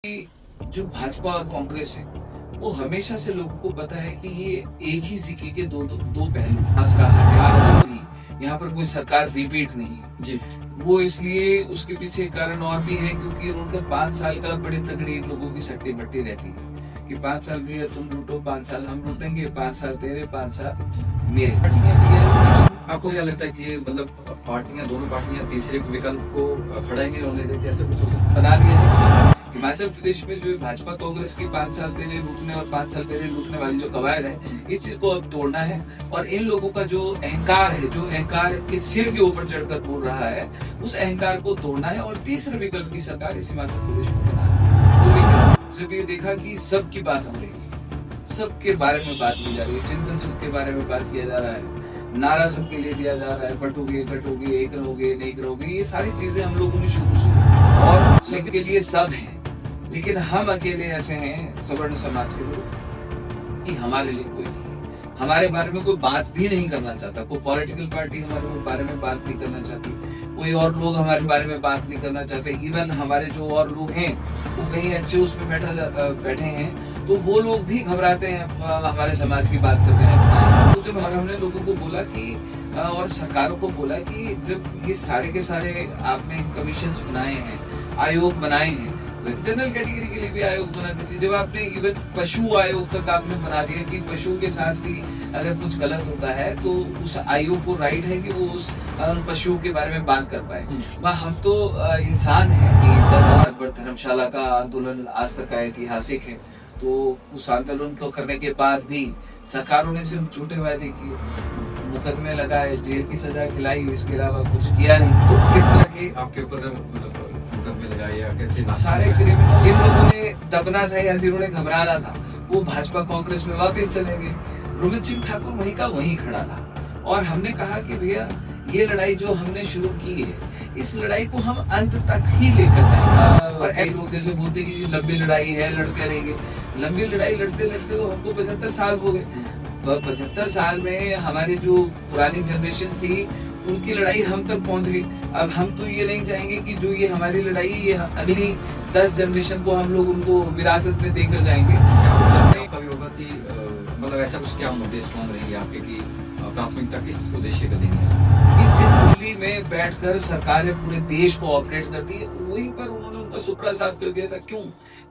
कि जो भाजपा और कांग्रेस है वो हमेशा से लोगों को पता है कि ये एक ही सिक्के के दो पहलू हंस रहा है। आगे भी यहाँ पर कोई सरकार रिपीट नहीं है जी। वो इसलिए उसके पीछे कारण और भी है क्योंकि उनका 5 साल का बड़े तगड़ी लोगों की सट्टी भट्टी रहती है कि 5 साल भी तुम लूटो, 5 साल हम लूटेंगे, 5 साल तेरे, 5 साल मेरे। आपको क्या लगता है कि ये मतलब दोनों पार्टियां तीसरे विकल्प को खड़ा ही नहीं होने देती, ऐसा कुछ हो सकता है? बना लिया है हिमाचल प्रदेश में जो भाजपा कांग्रेस की 5 साल पहले लूटने और 5 साल पहले लूटने वाली जो कवायद है, इस चीज को अब तोड़ना है। और इन लोगों का जो अहंकार है, जो अहंकार के सिर के ऊपर चढ़कर बोल रहा है, उस अहंकार को तोड़ना है और तीसरे विकल्प की सरकार इस हिमाचल प्रदेश में बनाना है। तो लेकिन जब ये देखा कि सबकी बात हो रही है, सबके बारे में बात की जा रही है, चिंतन सबके बारे में बात किया जा रहा है, नारा सबके लिए दिया जा रहा है, बटोगे कटोगे, एक रहोगे नहीं रहोगे, ये सारी चीजें हम लोगों ने शुरू से और सबके लिए सब है। लेकिन हम अकेले ऐसे हैं सवर्ण समाज के लोग कि हमारे लिए कोई नहीं है, हमारे बारे में कोई बात भी नहीं करना चाहता। कोई पॉलिटिकल पार्टी हमारे बारे में बात नहीं करना चाहती, कोई और लोग हमारे बारे में बात नहीं करना चाहते। इवन हमारे जो और लोग हैं वो कहीं अच्छे उसमें बैठे हैं तो वो लोग भी घबराते हैं हमारे समाज की बात करते हैं। तो जब हमने लोगों को बोला कि और सरकारों को बोला कि जब ये सारे के सारे आपने कमीशंस बनाए हैं, आयोग बनाए हैं, जनरल कैटेगरी के लिए भी आयोग बना देती, जब आपने इवन पशु आयोग तक आपने बना दिया कि पशु के साथ भी अगर कुछ गलत होता है तो उस आयोग को राइट है कि वो उस पशुओं के बारे में बात कर पाए। वह हम तो इंसान है कि धर्मशाला का आंदोलन आज तक का ऐतिहासिक है, तो उस आंदोलन को करने के बाद भी सरकारों ने सिर्फ झूठे वादे किए, मुकदमे लगाए, जेल की सजा खिलाई, इसके अलावा कुछ किया नहीं। तो किस तरह के आपके ऊपर मुकदमे लगाए या कैसे? सारे क्रिमिनल जिन लोगों ने दबना था या जिन्होंने घबराना था वो भाजपा कांग्रेस में वापस चले गए। रोमित सिंह ठाकुर वहीं का वहीं खड़ा रहा और हमने कहा कि भैया ये लड़ाई जो हमने शुरू की है, इस लड़ाई को हम अंत तक ही लेकर जाएंगे। और ऐसे लोग जैसे बोलते कि लंबी लड़ाई है, लड़ते रहेंगे। लंबी लड़ाई लड़ते लड़ते तो हमको 75 साल हो गए। 75 साल में हमारी जो पुरानी जनरेशन थी उनकी लड़ाई हम तक पहुंच गई। अब हम तो ये नहीं चाहेंगे कि जो ये हमारी लड़ाई ये अगली 10 जनरेशन को हम लोग उनको विरासत में देकर जाएंगे। कभी होगा कि मतलब ऐसा कुछ क्या उद्देश्य मान रही है आपके कि प्राथमिकता किस उद्देश्य का देनी है? जिस दिल्ली में बैठकर सरकारें पूरे देश को ऑपरेट करती है वहीं पर उन्होंने उनका सुपड़ा साफ कर दिया था। क्यों?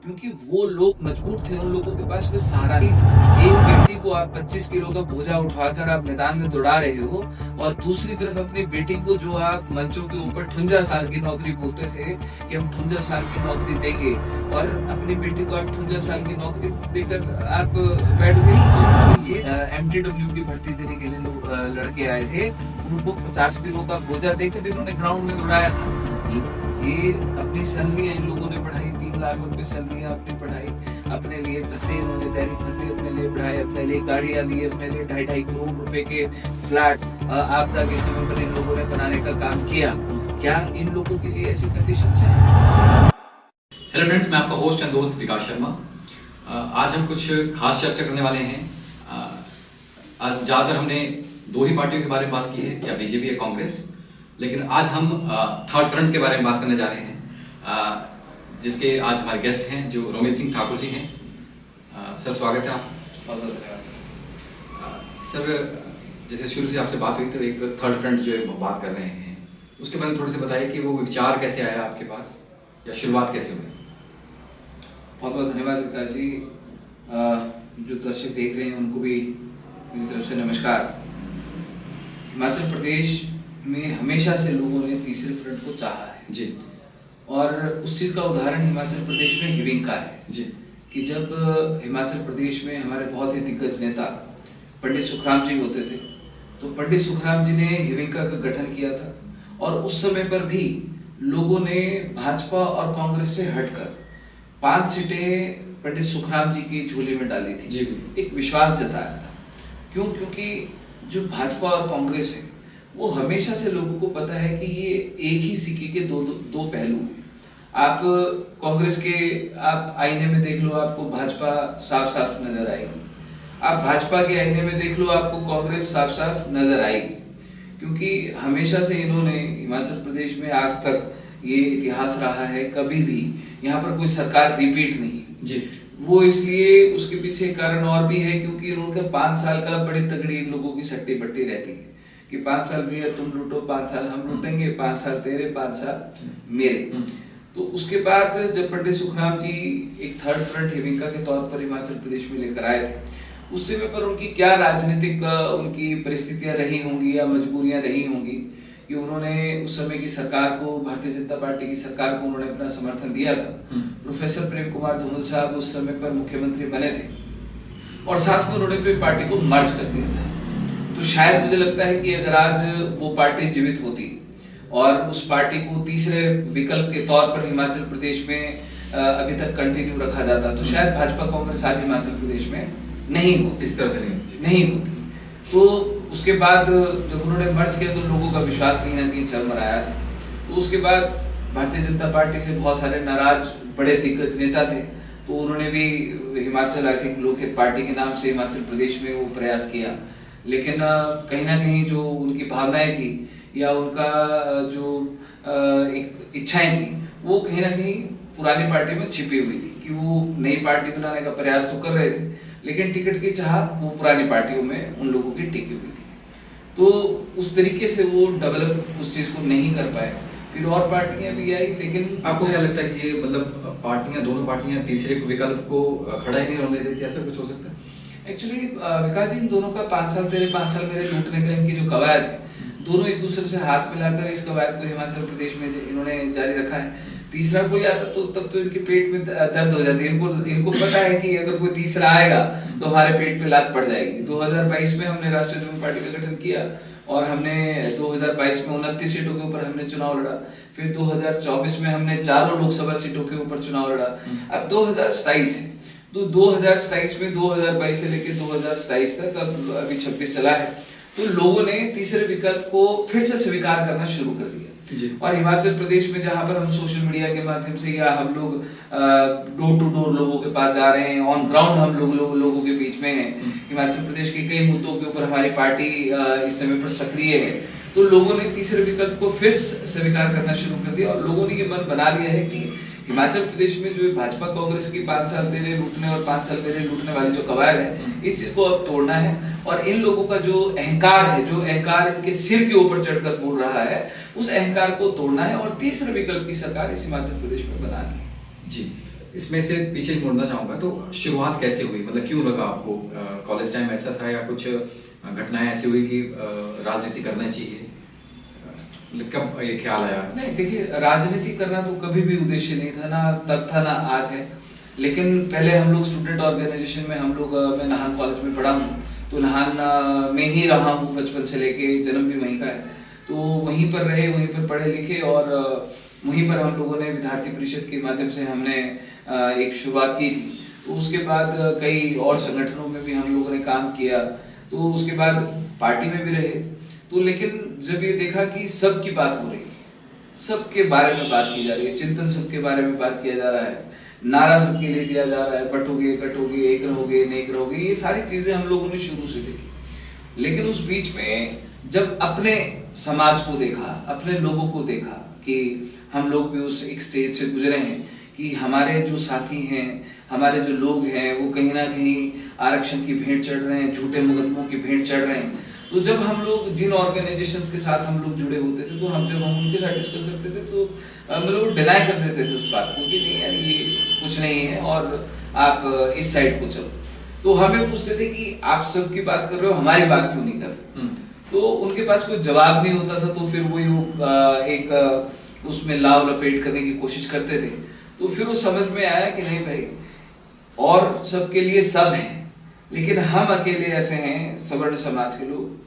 क्योंकि वो लोग मजबूर थे, उन लोगों के पास कोई सहारा नहीं। एक बेटी को आप 25 किलो का बोझा उठाकर आप मैदान में दौड़ा रहे हो और दूसरी तरफ अपनी बेटी को जो आप मंचों के ऊपर 58 साल की नौकरी बोलते थे कि हम 58 साल की नौकरी देंगे और अपनी बेटी को आप 58 साल की नौकरी देकर आप बैठ गई। ये MTW की भर्ती देने के लिए लोग लड़के आए थे, उनको 50 किलो का बोझा देकर इन्होंने ग्राउंड में दौड़ाया था। ये अपनी सैलरी इन लोगों ने बढ़ाई, 3 लाख रुपए सैलरी आपने बढ़ाई, अपने लिए भत्ते इन्होंने दैनिक भत्ते अपने लिए बढ़ाए, अपने लिए गाड़ियां ली, अपने लिए 2.5 करोड़ रुपए के फ्लैट आपदा के समय पर इन लोगों ने बनाने का काम किया। क्या इन लोगों के लिए ऐसी कंडीशंस हैं? हेलो फ्रेंड्स, मैं आपका होस्ट एंड दोस्त विकास शर्मा। आज हम कुछ खास चर्चा करने वाले हैं। आज ज़्यादातर हमने दो ही पार्टियों के बारे में बात की है, या बीजेपी या कांग्रेस, लेकिन आज हम थर्ड फ्रंट के बारे में बात करने जा रहे हैं, जिसके आज हमारे गेस्ट हैं जो रोमित सिंह ठाकुर जी हैं। सर स्वागत है आप। सर जैसे शुरू से आपसे बात हुई तो एक थर्ड फ्रंट जो है बात कर रहे हैं, उसके बारे में थोड़े से बताइए कि वो विचार कैसे आया आपके पास या शुरुआत कैसे हुई? बहुत बहुत धन्यवाद विकास जी। जो दर्शक देख रहे हैं उनको भी मेरी तरफ से नमस्कार। हिमाचल प्रदेश में हमेशा से लोगों ने तीसरे फ्रंट को चाहा है जी, और उस चीज का उदाहरण हिमाचल प्रदेश में हिविंग का है जी। कि जब हिमाचल प्रदेश में हमारे बहुत ही दिग्गज नेता पंडित सुखराम जी होते थे तो पंडित सुखराम जी ने हिविंका का गठन किया था और उस समय पर भी लोगों ने भाजपा और कांग्रेस से हटकर 5 सीटें पंडित सुखराम जी की झोली में डाली थी जी। एक विश्वास जताया था। क्यों? क्योंकि जो भाजपा और कांग्रेस है वो हमेशा से लोगों को पता है कि ये एक ही सिक्के के दो पहलू हैं। आप कांग्रेस के आप आईने में देख लो, आपको भाजपा साफ साफ नजर आएगी। आप भाजपा के आईने में देख लो, आपको कांग्रेस साफ साफ नजर आएगी। क्योंकि हमेशा से इन्होंने हिमाचल प्रदेश में आज तक ये इतिहास रहा है, कभी भी यहाँ पर कोई सरकार रिपीट नहीं है जी। वो इसलिए उसके पीछे कारण और भी है क्योंकि उनका 5 साल का बड़ी तगड़ी इन लोगों की सट्टी पट्टी रहती है कि 5 साल भैया तुम लूटो, 5 साल हम लूटेंगे, 5 साल तेरे, 5 साल मेरे। तो उसके बाद जब पंडित सुखराम जी एक थर्ड फ्रंट हेविंका के तौर पर हिमाचल प्रदेश में लेकर आए थे, उस समय पर उनकी क्या राजनीतिक उनकी परिस्थितियां रही होंगी या मजबूरियां रही होंगी कि उन्होंने उस समय की सरकार को, भारतीय जनता पार्टी की सरकार को उन्होंने अपना समर्थन दिया था। प्रोफेसर प्रेम कुमार धूमल साहब उस समय पर मुख्यमंत्री बने थे और साथ में उन्होंने फिर पार्टी को मर्ज कर दिया था। तो शायद मुझे लगता है कि अगर आज वो पार्टी जीवित होती और उस पार्टी को तीसरे विकल्प के तौर पर हिमाचल प्रदेश में अभी तक कंटिन्यू रखा जाता तो शायद भाजपा कांग्रेस आज हिमाचल प्रदेश में नहीं होती, इस तरह से नहीं होती। तो उसके बाद जब उन्होंने मर्ज किया तो लोगों का विश्वास कहीं ना कहीं चरमराया था। तो उसके बाद भारतीय जनता पार्टी से बहुत सारे नाराज बड़े दिग्गज नेता थे, तो उन्होंने भी हिमाचल आई थिंक लोकहित पार्टी के नाम से हिमाचल प्रदेश में वो प्रयास किया, लेकिन कहीं ना कहीं जो उनकी भावनाएं थी या उनका जो एक इच्छाएं थी वो कहीं ना कहीं पुरानी पार्टी में छिपी हुई थी कि वो नई पार्टी बनाने का प्रयास तो कर रहे थे, लेकिन टिकट की चाह वो पुरानी पार्टियों में उन लोगों की टिकी हुई थी। तो उस तरीके से वो डेवलप उस चीज को नहीं कर पाए। फिर और पार्टियां भी आई, लेकिन आपको क्या लगता है कि ये मतलब पार्टियां, दोनों पार्टियां तीसरे विकल्प को खड़ा ही नहीं होने देती, ऐसा कुछ हो सकता है? एक्चुअली विकास जी, इन दोनों का 5 साल तेरे 5 साल मेरे लूटने का इनकी जो कवायद है, दोनों एक दूसरे से हाथ मिलाकर इस कवायद को हिमाचल प्रदेश में इन्होंने जारी रखा है। तीसरा कोई आता तो तब तो इनके पेट में दर्द हो जाती है। इनको पता है कि अगर कोई तीसरा आएगा तो हमारे पेट पे लात पड़ जाएगी। 2022 में हमने राष्ट्रीय जनता पार्टी का गठन किया और हमने 2022 में 29 सीटों के ऊपर हमने चुनाव लड़ा। फिर 2024 में हमने 4 लोकसभा सीटों के ऊपर चुनाव लड़ा। अब 2027 है, तो 2027 में 2022 से लेकर 2027 तक अब अभी 26 चला है, तो लोगों ने तीसरे विकल्प को फिर से स्वीकार करना शुरू कर दिया। और हिमाचल प्रदेश में जहां पर हम सोशल मीडिया के माध्यम से या हम लोग डोर टू डोर लोगों के पास जा रहे हैं, ऑन ग्राउंड हम लोगों के बीच में हैं, हिमाचल प्रदेश के कई मुद्दों के ऊपर हमारी पार्टी इस समय पर सक्रिय है, तो लोगों ने तीसरे विकल्प को फिर स्वीकार करना शुरू कर दिया और लोगों ने ये मन बना लिया है कि हिमाचल प्रदेश में जो भाजपा कांग्रेस की 5 साल तेरे लूटने और 5 साल मेरे लूटने वाली जो कवायद है, इस चीज को अब तोड़ना है और इन लोगों का जो अहंकार है, जो अहंकार इनके सिर के ऊपर चढ़कर बोल रहा है, उस अहंकार को तोड़ना है और तीसरे विकल्प की सरकार इस हिमाचल प्रदेश में बनानी है। जी, इसमें से पीछे मुड़ना चाहूंगा, तो शुरुआत कैसे हुई, मतलब क्यों लगा आपको कॉलेज टाइम ऐसा था या कुछ घटनाएं ऐसी हुई कि राजनीति करना चाहिए, कब ये ख्याल आया? नहीं, देखिए, राजनीति करना तो कभी भी उद्देश्य नहीं था, ना तब था ना आज है। लेकिन पहले हम लोग स्टूडेंट ऑर्गेनाइजेशन में मैं नाहन कॉलेज में पढ़ा हूँ, तो नाहन में ही रहा हूँ बचपन से लेके, जन्म भी वहीं का है, तो वहीं पर रहे, वहीं पर पढ़े लिखे और वहीं पर हम लोगों ने विद्यार्थी परिषद के माध्यम से हमने एक शुरुआत की थी। तो उसके बाद कई और संगठनों में भी हम लोगों ने काम किया, तो उसके बाद पार्टी में भी रहे। तो लेकिन जब ये देखा कि सबकी बात हो रही है, सबके बारे में बात की जा रही है, चिंतन सबके बारे में बात किया जा रहा है, नारा सबके लिए दिया जा रहा है, बटोगे कटोगे, एक रहोगे नहीं रहोगे, ये सारी चीजें हम लोगों ने शुरू से देखी। लेकिन उस बीच में जब अपने समाज को देखा, अपने लोगों को देखा कि हम लोग भी उस एक स्टेज से गुजरे हैं कि हमारे जो साथी हैं, हमारे जो लोग हैं, वो कहीं ना कहीं आरक्षण की भेंट चढ़ रहे हैं, झूठे मुकदमों की भेंट चढ़ रहे हैं। तो जब हम लोग जिन ऑर्गेनाइजेशंस के साथ हम लोग जुड़े होते थे, तो जब हम उनके साथ डिस्कस करते थे तो मतलब वो डिनाई कर देते थे उस बात को कि नहीं यार, ये कुछ नहीं है और आप इस साइड को चलो। तो हमें पूछते थे कि आप सबकी बात कर रहे हो, हमारी बात क्यों नहीं कर रहे? तो उनके पास कोई जवाब नहीं होता था, तो फिर वही एक उसमें लाव लपेट करने की कोशिश करते थे। तो फिर वो समझ में आया कि नहीं भाई, और सबके लिए सब है, लेकिन हम अकेले ऐसे हैं सवर्ण समाज के लोग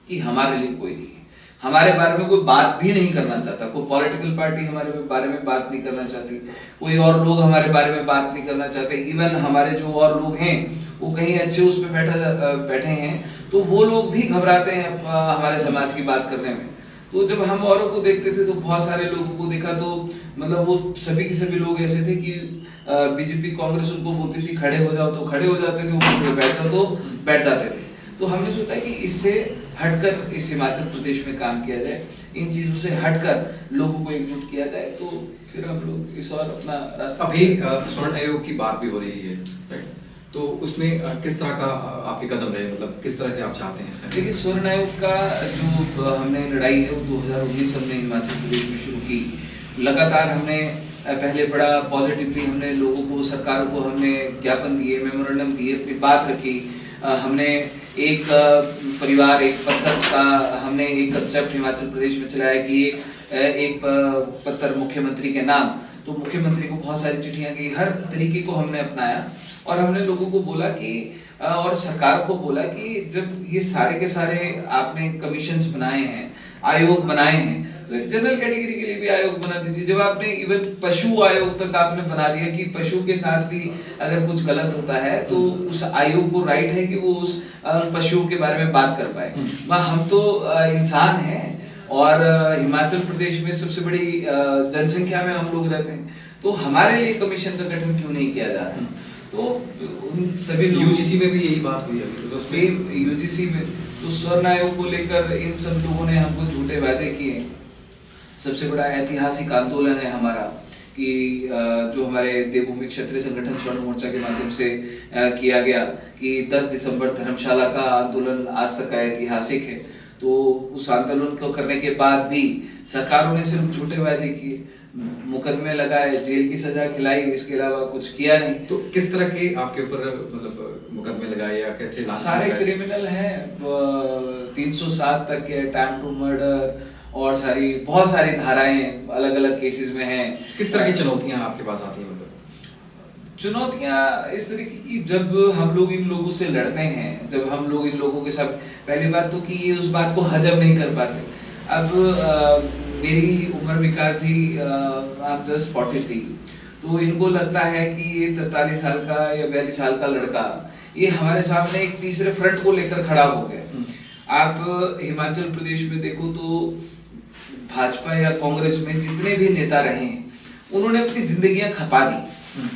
कि हमारे लिए कोई नहीं है, हमारे बारे में कोई बात भी नहीं करना चाहता, कोई पॉलिटिकल पार्टी हमारे बारे में बात नहीं करना चाहती, कोई और लोग हमारे बारे में बात नहीं करना चाहते। इवन हमारे जो और लोग हैं वो कहीं अच्छे उसमें बैठे हैं, तो वो लोग भी घबराते हैं हमारे समाज की बात करने में। तो जब हम औरों को देखते थे तो बहुत सारे लोगों को देखा, तो मतलब वो सभी के सभी लोग ऐसे थे कि बीजेपी कांग्रेस उनको बोलती थी खड़े हो जाओ तो खड़े हो जाते थे, वो बैठ जाओ तो बैठ जाते थे। तो हमने सोचा कि इससे हटकर इस हिमाचल प्रदेश में काम किया जाए। इन चीजों से हटकर लोगों को एकजुट किया जाए, तो फिर हम लोग इस और अपना रास्ता। अभी स्वर्ण आयोग की बात भी हो रही है, राइट? तो उसमें किस तरह का आपके कदम रहे, मतलब किस तरह से आप चाहते हैं सर? देखिए, स्वर्ण आयोग का जो हमने लड़ाई है वो 2019 हमने हिमाचल प्रदेश में शुरू की। लगातार हमने पहले बड़ा पॉजिटिवली हमने लोगों को, सरकार को हमने ज्ञापन दिए, मेमोरेंडम दिए, अपनी बात रखी। हमने एक परिवार एक पत्थर का हमने एक कंसेप्ट हिमाचल प्रदेश में चलाया कि एक पत्थर मुख्यमंत्री के नाम। तो मुख्यमंत्री को बहुत सारी चिट्ठियां गई, हर तरीके को हमने अपनाया और हमने लोगों को बोला कि और सरकार को बोला कि जब ये सारे के सारे आपने कमीशंस बनाए हैं, आयोग बनाए हैं, तो एक जनरल कैटेगरी के लिए भी आयोग बना दीजिए। जब आपने इवन पशु आयोग तक आपने बना दिया कि पशु के साथ भी अगर कुछ गलत होता है तो उस आयोग को राइट है कि वो उस पशुओं के बारे में बात कर पाए। हम तो इंसान हैं और हिमाचल प्रदेश में सबसे बड़ी जनसंख्या में हम लोग रहते हैं, तो हमारे लिए कमीशन का गठन क्यों नहीं किया जा रहा? तो उन सभी यूजीसी में भी यही बात हुई अभी, तो सेम यूजीसी में तो स्वर्ण आयोग को लेकर इन सब लोगों ने हमको झूठे वादे किए। सबसे बड़ा ऐतिहासिक आंदोलन है हमारा कि जो हमारे देवभूमि क्षत्रिय संगठन स्वर्ण मोर्चा के माध्यम से किया गया कि 10 दिसंबर धर्मशाला का आंदोलन आज तक का ऐतिहासिक है। तो उस आंदोलन को करने के बाद भी सरकारों ने सिर्फ झूठे वादे किए, मुकदमे लगाए, जेल की सजा खिलाई, इसके अलावा कुछ किया नहीं। तो किस तरह के आपके ऊपर मतलब मुकदमे लगाए या कैसे? सारे क्रिमिनल हैं, 307 तक के अटेम्प्ट टू मर्डर और बहुत सारी धाराएं अलग अलग केसेस में हैं। किस तरह की चुनौतियां आपके पास आती हैं? मतलब चुनौतियां इस तरीके की, जब हम लोग इन लोगों से लड़ते हैं, जब हम लोग इन लोगों के साथ, पहली बात तो कि ये उस बात को हजम नहीं कर पाते। अब मेरी उम्र विकास जी आप जस्ट 43, तो इनको लगता है कि ये 43 साल का या 42 साल का लड़का ये हमारे सामने एक तीसरे फ्रंट को लेकर खड़ा हो गया। आप हिमाचल प्रदेश में देखो तो भाजपा या कांग्रेस में जितने भी नेता रहे हैं उन्होंने अपनी जिंदगियां खपा दी।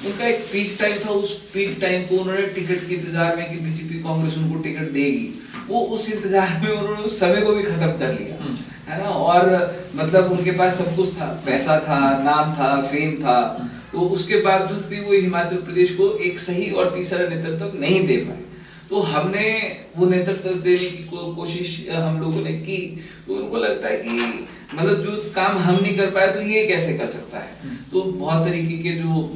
उनका एक पीक टाइम था, उस पीक टाइम को उन्होंने टिकट के इंतजार में कि बीजेपी कांग्रेस उनको टिकट देगी, वो उस इंतजार में उन्होंने उस समय को भी खत्म कर लिया, है ना। और मतलब उनके पास सब कुछ था, पैसा था, नाम था, फेम था, तो उसके बावजूद भी वो हिमाचल प्रदेश को एक सही और तीसरा नेतृत्व नहीं दे पाए। तो हमने वो नेतृत्व देने की कोशिश हम लोगों ने की। तो उनको लगता है कि मतलब जो काम हम नहीं कर पाए तो ये कैसे कर सकता है। तो बहुत तरीके के जो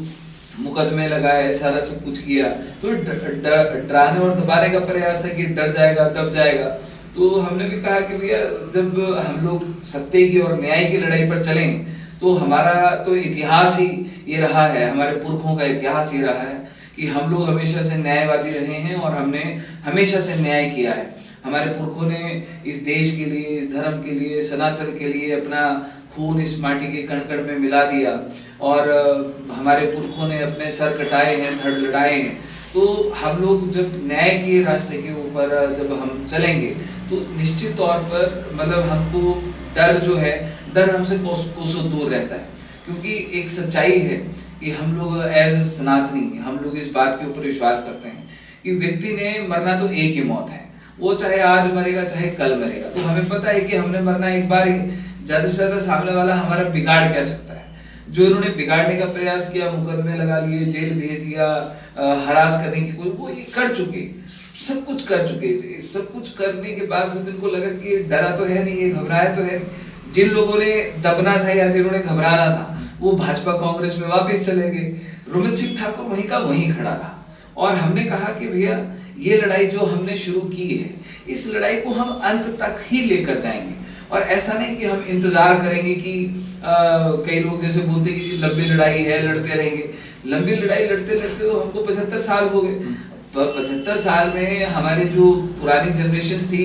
मुकदमे लगाए, सारा सब कुछ किया, तो डराने और दबाने का प्रयास था कि डर जाएगा दब जाएगा। तो हमने भी कहा कि भैया जब हम लोग सत्य की और न्याय की लड़ाई पर चलें तो हमारा तो इतिहास ही ये रहा है, हमारे पुरखों का इतिहास ये रहा है कि हम लोग हमेशा से न्यायवादी रहे हैं और हमने हमेशा से न्याय किया है। हमारे पुरखों ने इस देश के लिए, इस धर्म के लिए, सनातन के लिए अपना खून इस माटी के कण कण में मिला दिया और हमारे पुरखों ने अपने सर कटाए हैं, धड़ लड़ाए हैं। तो हम लोग जब न्याय के रास्ते के ऊपर जब हम चलेंगे तो निश्चित तौर पर मतलब हमको डर जो है, डर हमसे कोसों दूर रहता है। क्योंकि एक सच्चाई है कि हम लोग एज सनातनी हम लोग इस बात के ऊपर विश्वास करते हैं कि व्यक्ति ने मरना तो एक ही मौत है, वो चाहे आज मरेगा चाहे कल मरेगा। तो हमें पता है कि हमने मरना एक बार ही, ज्यादा से ज्यादा सामने वाला हमारा बिगाड़ क्या सकता है। जो इन्होंने बिगाड़ने का प्रयास किया, मुकदमे लगा लिए, जेल भेज दिया, हरास करने की कोई, वो ये कर चुके, सब कुछ कर चुके। सब कुछ करने के बाद इनको लगा कि डरा तो है नहीं, ये घबराया तो है। जिन लोगों ने दबना था या जिन्होंने घबराना था वो भाजपा कांग्रेस में वापस चले गए। रोमित सिंह ठाकुर वहीं का वहीं खड़ा रहा। और हमने कहा कि भैया ये लड़ाई जो हमने शुरू की है, इस लड़ाई को हम अंत तक ही लेकर जाएंगे। और ऐसा नहीं कि हम इंतजार करेंगे कि कई लोग जैसे बोलते हैं कि लंबी लड़ाई है, लड़ते रहेंगे। लंबी लड़ाई लड़ते लड़ते तो हमको 75 साल हो गए। 75 साल में हमारे जो पुरानी जनरेशन थी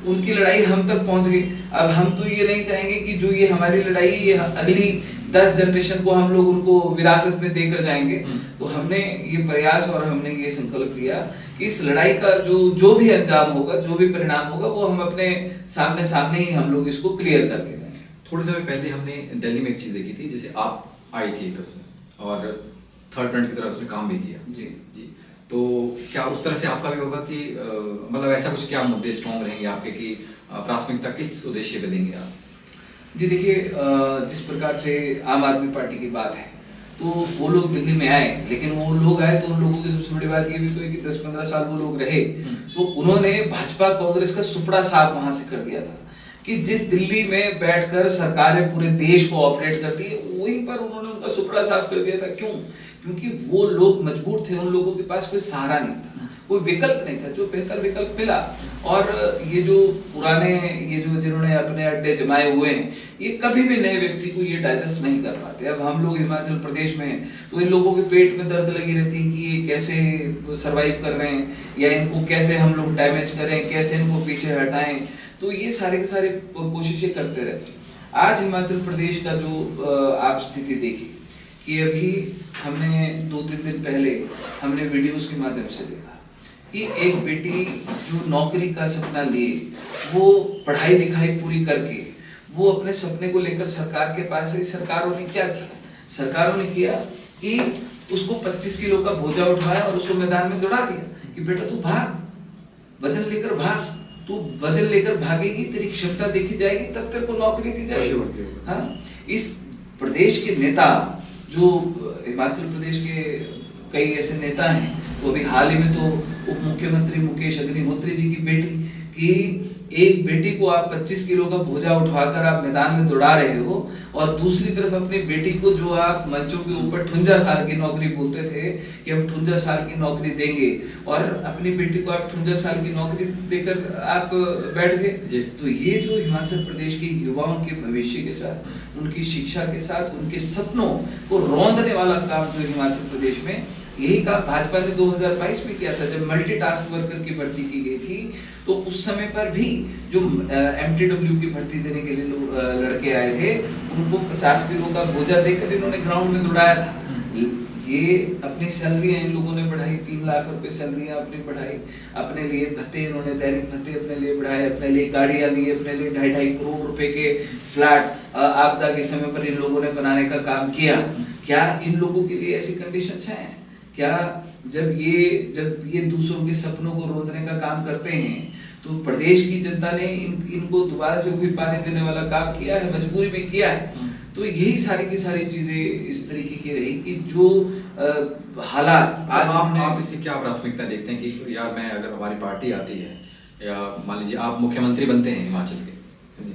उनकी लड़ाई हम तक पहुंच गई। अब हम तो ये नहीं चाहेंगे कि जो ये हमारी लड़ाई ये अगली 10 जनरेशन को हम लोग उनको विरासत में देकर जाएंगे। तो हमने ये प्रयास और हमने ये संकल्प लिया कि इस लड़ाई का जो भी अंजाम होगा, जो भी परिणाम होगा, वो हम अपने सामने ही हम लोग इसको क्लियर करके जाएंगे। थोड़े समय पहले हमने दिल्ली में एक चीज देखी थी, जैसे आप आई थी एक तरफ से और थर्ड फ्रंट की तरफ से काम भी किया। जी जी, तो क्या उस तरह से आपका भी होगा कि मतलब ऐसा कुछ क्या मुद्दे स्ट्रॉन्ग रहेंगे आपके कि प्राथमिकता किस उद्देश्य पे देंगे आप? जी देखिए, जिस प्रकार से आम आदमी पार्टी की बात है, तो वो लोग दिल्ली में आए, लेकिन वो लोग आए तो उन लोगों की सबसे बड़ी बात ये भी तो है कि 10-15 साल वो लोग रहे, तो उन्होंने भाजपा कांग्रेस का सुपड़ा साफ वहां से कर दिया था कि जिस दिल्ली में बैठकर सरकारें पूरे देश को ऑपरेट करती है, वहीं पर उन्होंने उनका सुपड़ा साफ कर दिया था। क्यों? क्योंकि वो लोग मजबूर थे, उन लोगों के पास कोई सहारा नहीं था, कोई विकल्प नहीं था, जो बेहतर विकल्प मिला। और ये जो पुराने, ये जो जिन्होंने अपने अड्डे जमाए हुए हैं, ये कभी भी नए व्यक्ति को ये डाइजेस्ट नहीं कर पाते। अब हम लोग हिमाचल प्रदेश में हैं, तो इन लोगों के पेट में दर्द लगी रहती है कि ये कैसे सरवाइव कर रहे हैं, या इनको कैसे हम लोग डैमेज करें, कैसे इनको पीछे हटाएं। तो ये सारे के सारे कोशिशें करते रहते हैं। आज हिमाचल प्रदेश का जो आप स्थिति देखिए कि अभी हमने 2-3 दिन पहले हमने वीडियोस के माध्यम से देखा कि एक बेटी जो नौकरी का सपना लिए, वो पढ़ाई लिखाई पूरी करके वो अपने सपने को लेकर सरकार के पास है। सरकारों ने क्या किया? सरकारों ने किया कि उसको 25 किलो का बोझा उठाया और उसको मैदान में दौड़ा दिया कि बेटा तू भाग, वजन लेकर भाग, तू वजन लेकर भागेगी, तेरी क्षमता देखी जाएगी, तब तेरे को नौकरी दी जाएगी। हाँ, इस प्रदेश के नेता, जो हिमाचल प्रदेश के कई ऐसे नेता हैं, वो अभी हाल ही में तो उप मुख्यमंत्री मुकेश अग्निहोत्री जी की बेटी, कि एक बेटी को आप 25 किलो का बोझा उठाकर आप मैदान में दौड़ा रहे हो, और दूसरी तरफ अपनी बेटी को, जो आप मंचों के ऊपर 58 साल की नौकरी बोलते थे कि हम 58 साल की नौकरी देंगे, और अपनी बेटी को आप 58 साल की नौकरी देकर आप बैठ गए। तो ये जो हिमाचल प्रदेश के युवाओं के भविष्य के साथ, उनकी शिक्षा के साथ, उनके सपनों को रौंदने वाला काम जो हिमाचल प्रदेश में, यही काम भाजपा ने 2022 में किया था, जब मल्टीटास्क वर्कर की भर्ती की गई थी। तो उस समय पर भी जो MTW की भर्ती देने के लिए लड़के आए थे, उनको 50 किलो का बोझा देकर इन्होंने ग्राउंड में दौड़ाया था। ये अपनी सैलरियां इन लोगों ने बढ़ाई, 3 लाख रुपए सैलरियां अपनी बढ़ाई, अपने लिए भत्ते, इन्होंने दैनिक भत्ते अपने लिए बढ़ाए, अपने लिए गाड़ियां ली, अपने लिए 2.5 करोड़ रुपए के फ्लैट आपदा के समय पर इन लोगों ने बनाने का काम किया। क्या इन लोगों के लिए ऐसी कंडीशंस हैं? क्या जब ये दूसरों के सपनों को रोंदने का काम करते हैं, तो प्रदेश की जनता ने इनको दोबारा से वही पानी देने वाला काम किया है, मजबूरी में किया है। तो यही सारी की सारी चीजें इस तरीके की रही कि जो हालात आज आप इससे क्या प्राथमिकता देखते हैं कि यार, मैं अगर हमारी पार्टी आती है, या मान लीजिए आप मुख्यमंत्री बनते हैं हिमाचल के,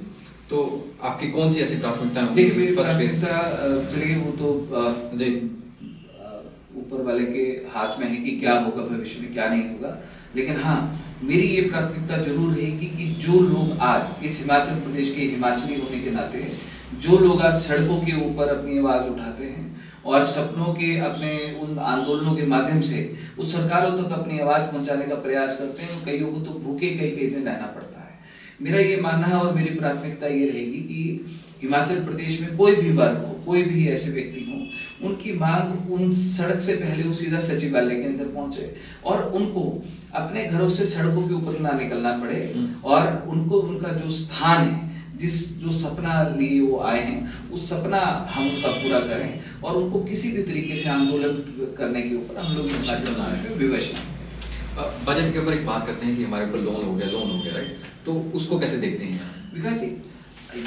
तो आपकी कौन सी ऐसी प्राथमिकता? देखिए, मेरी प्राथमिकता, चलिए वो तो जी ऊपर वाले के हाथ में है कि क्या होगा भविष्य में, क्या नहीं होगा। लेकिन हाँ, मेरी ये प्राथमिकता जरूर रहेगी कि जो लोग आज इस हिमाचल प्रदेश के हिमाचली होने के नाते, जो लोग आज सड़कों के ऊपर अपनी आवाज उठाते हैं और सपनों के, अपने उन आंदोलनों के माध्यम से उस सरकारों तक अपनी आवाज पहुंचाने का प्रयास करते हैं, कईयों को तो भूखे कई दिन रहना पड़ता है। मेरा ये मानना है और मेरी प्राथमिकता ये रहेगी कि हिमाचल प्रदेश में कोई भी वर्ग हो, कोई भी ऐसे व्यक्ति हो, उनकी मांग, उन सड़क से पहले वो सीधा सचिवालय के अंदर पहुंचे और उनको अपने घरों से सड़कों के ऊपर ना निकलना पड़े, और उनको उनका जो स्थान है, जो सपना लिए वो आए हैं, उस सपना हम उनका पूरा करें, और उनको किसी भी तरीके से आंदोलन करने के ऊपर हम लोग हिमाचल में विवश हैं। बजट के ऊपर एक बात करते हैं कि हमारे ऊपर लोन हो गया, राइट? तो उसको कैसे देखते हैं विकास जी?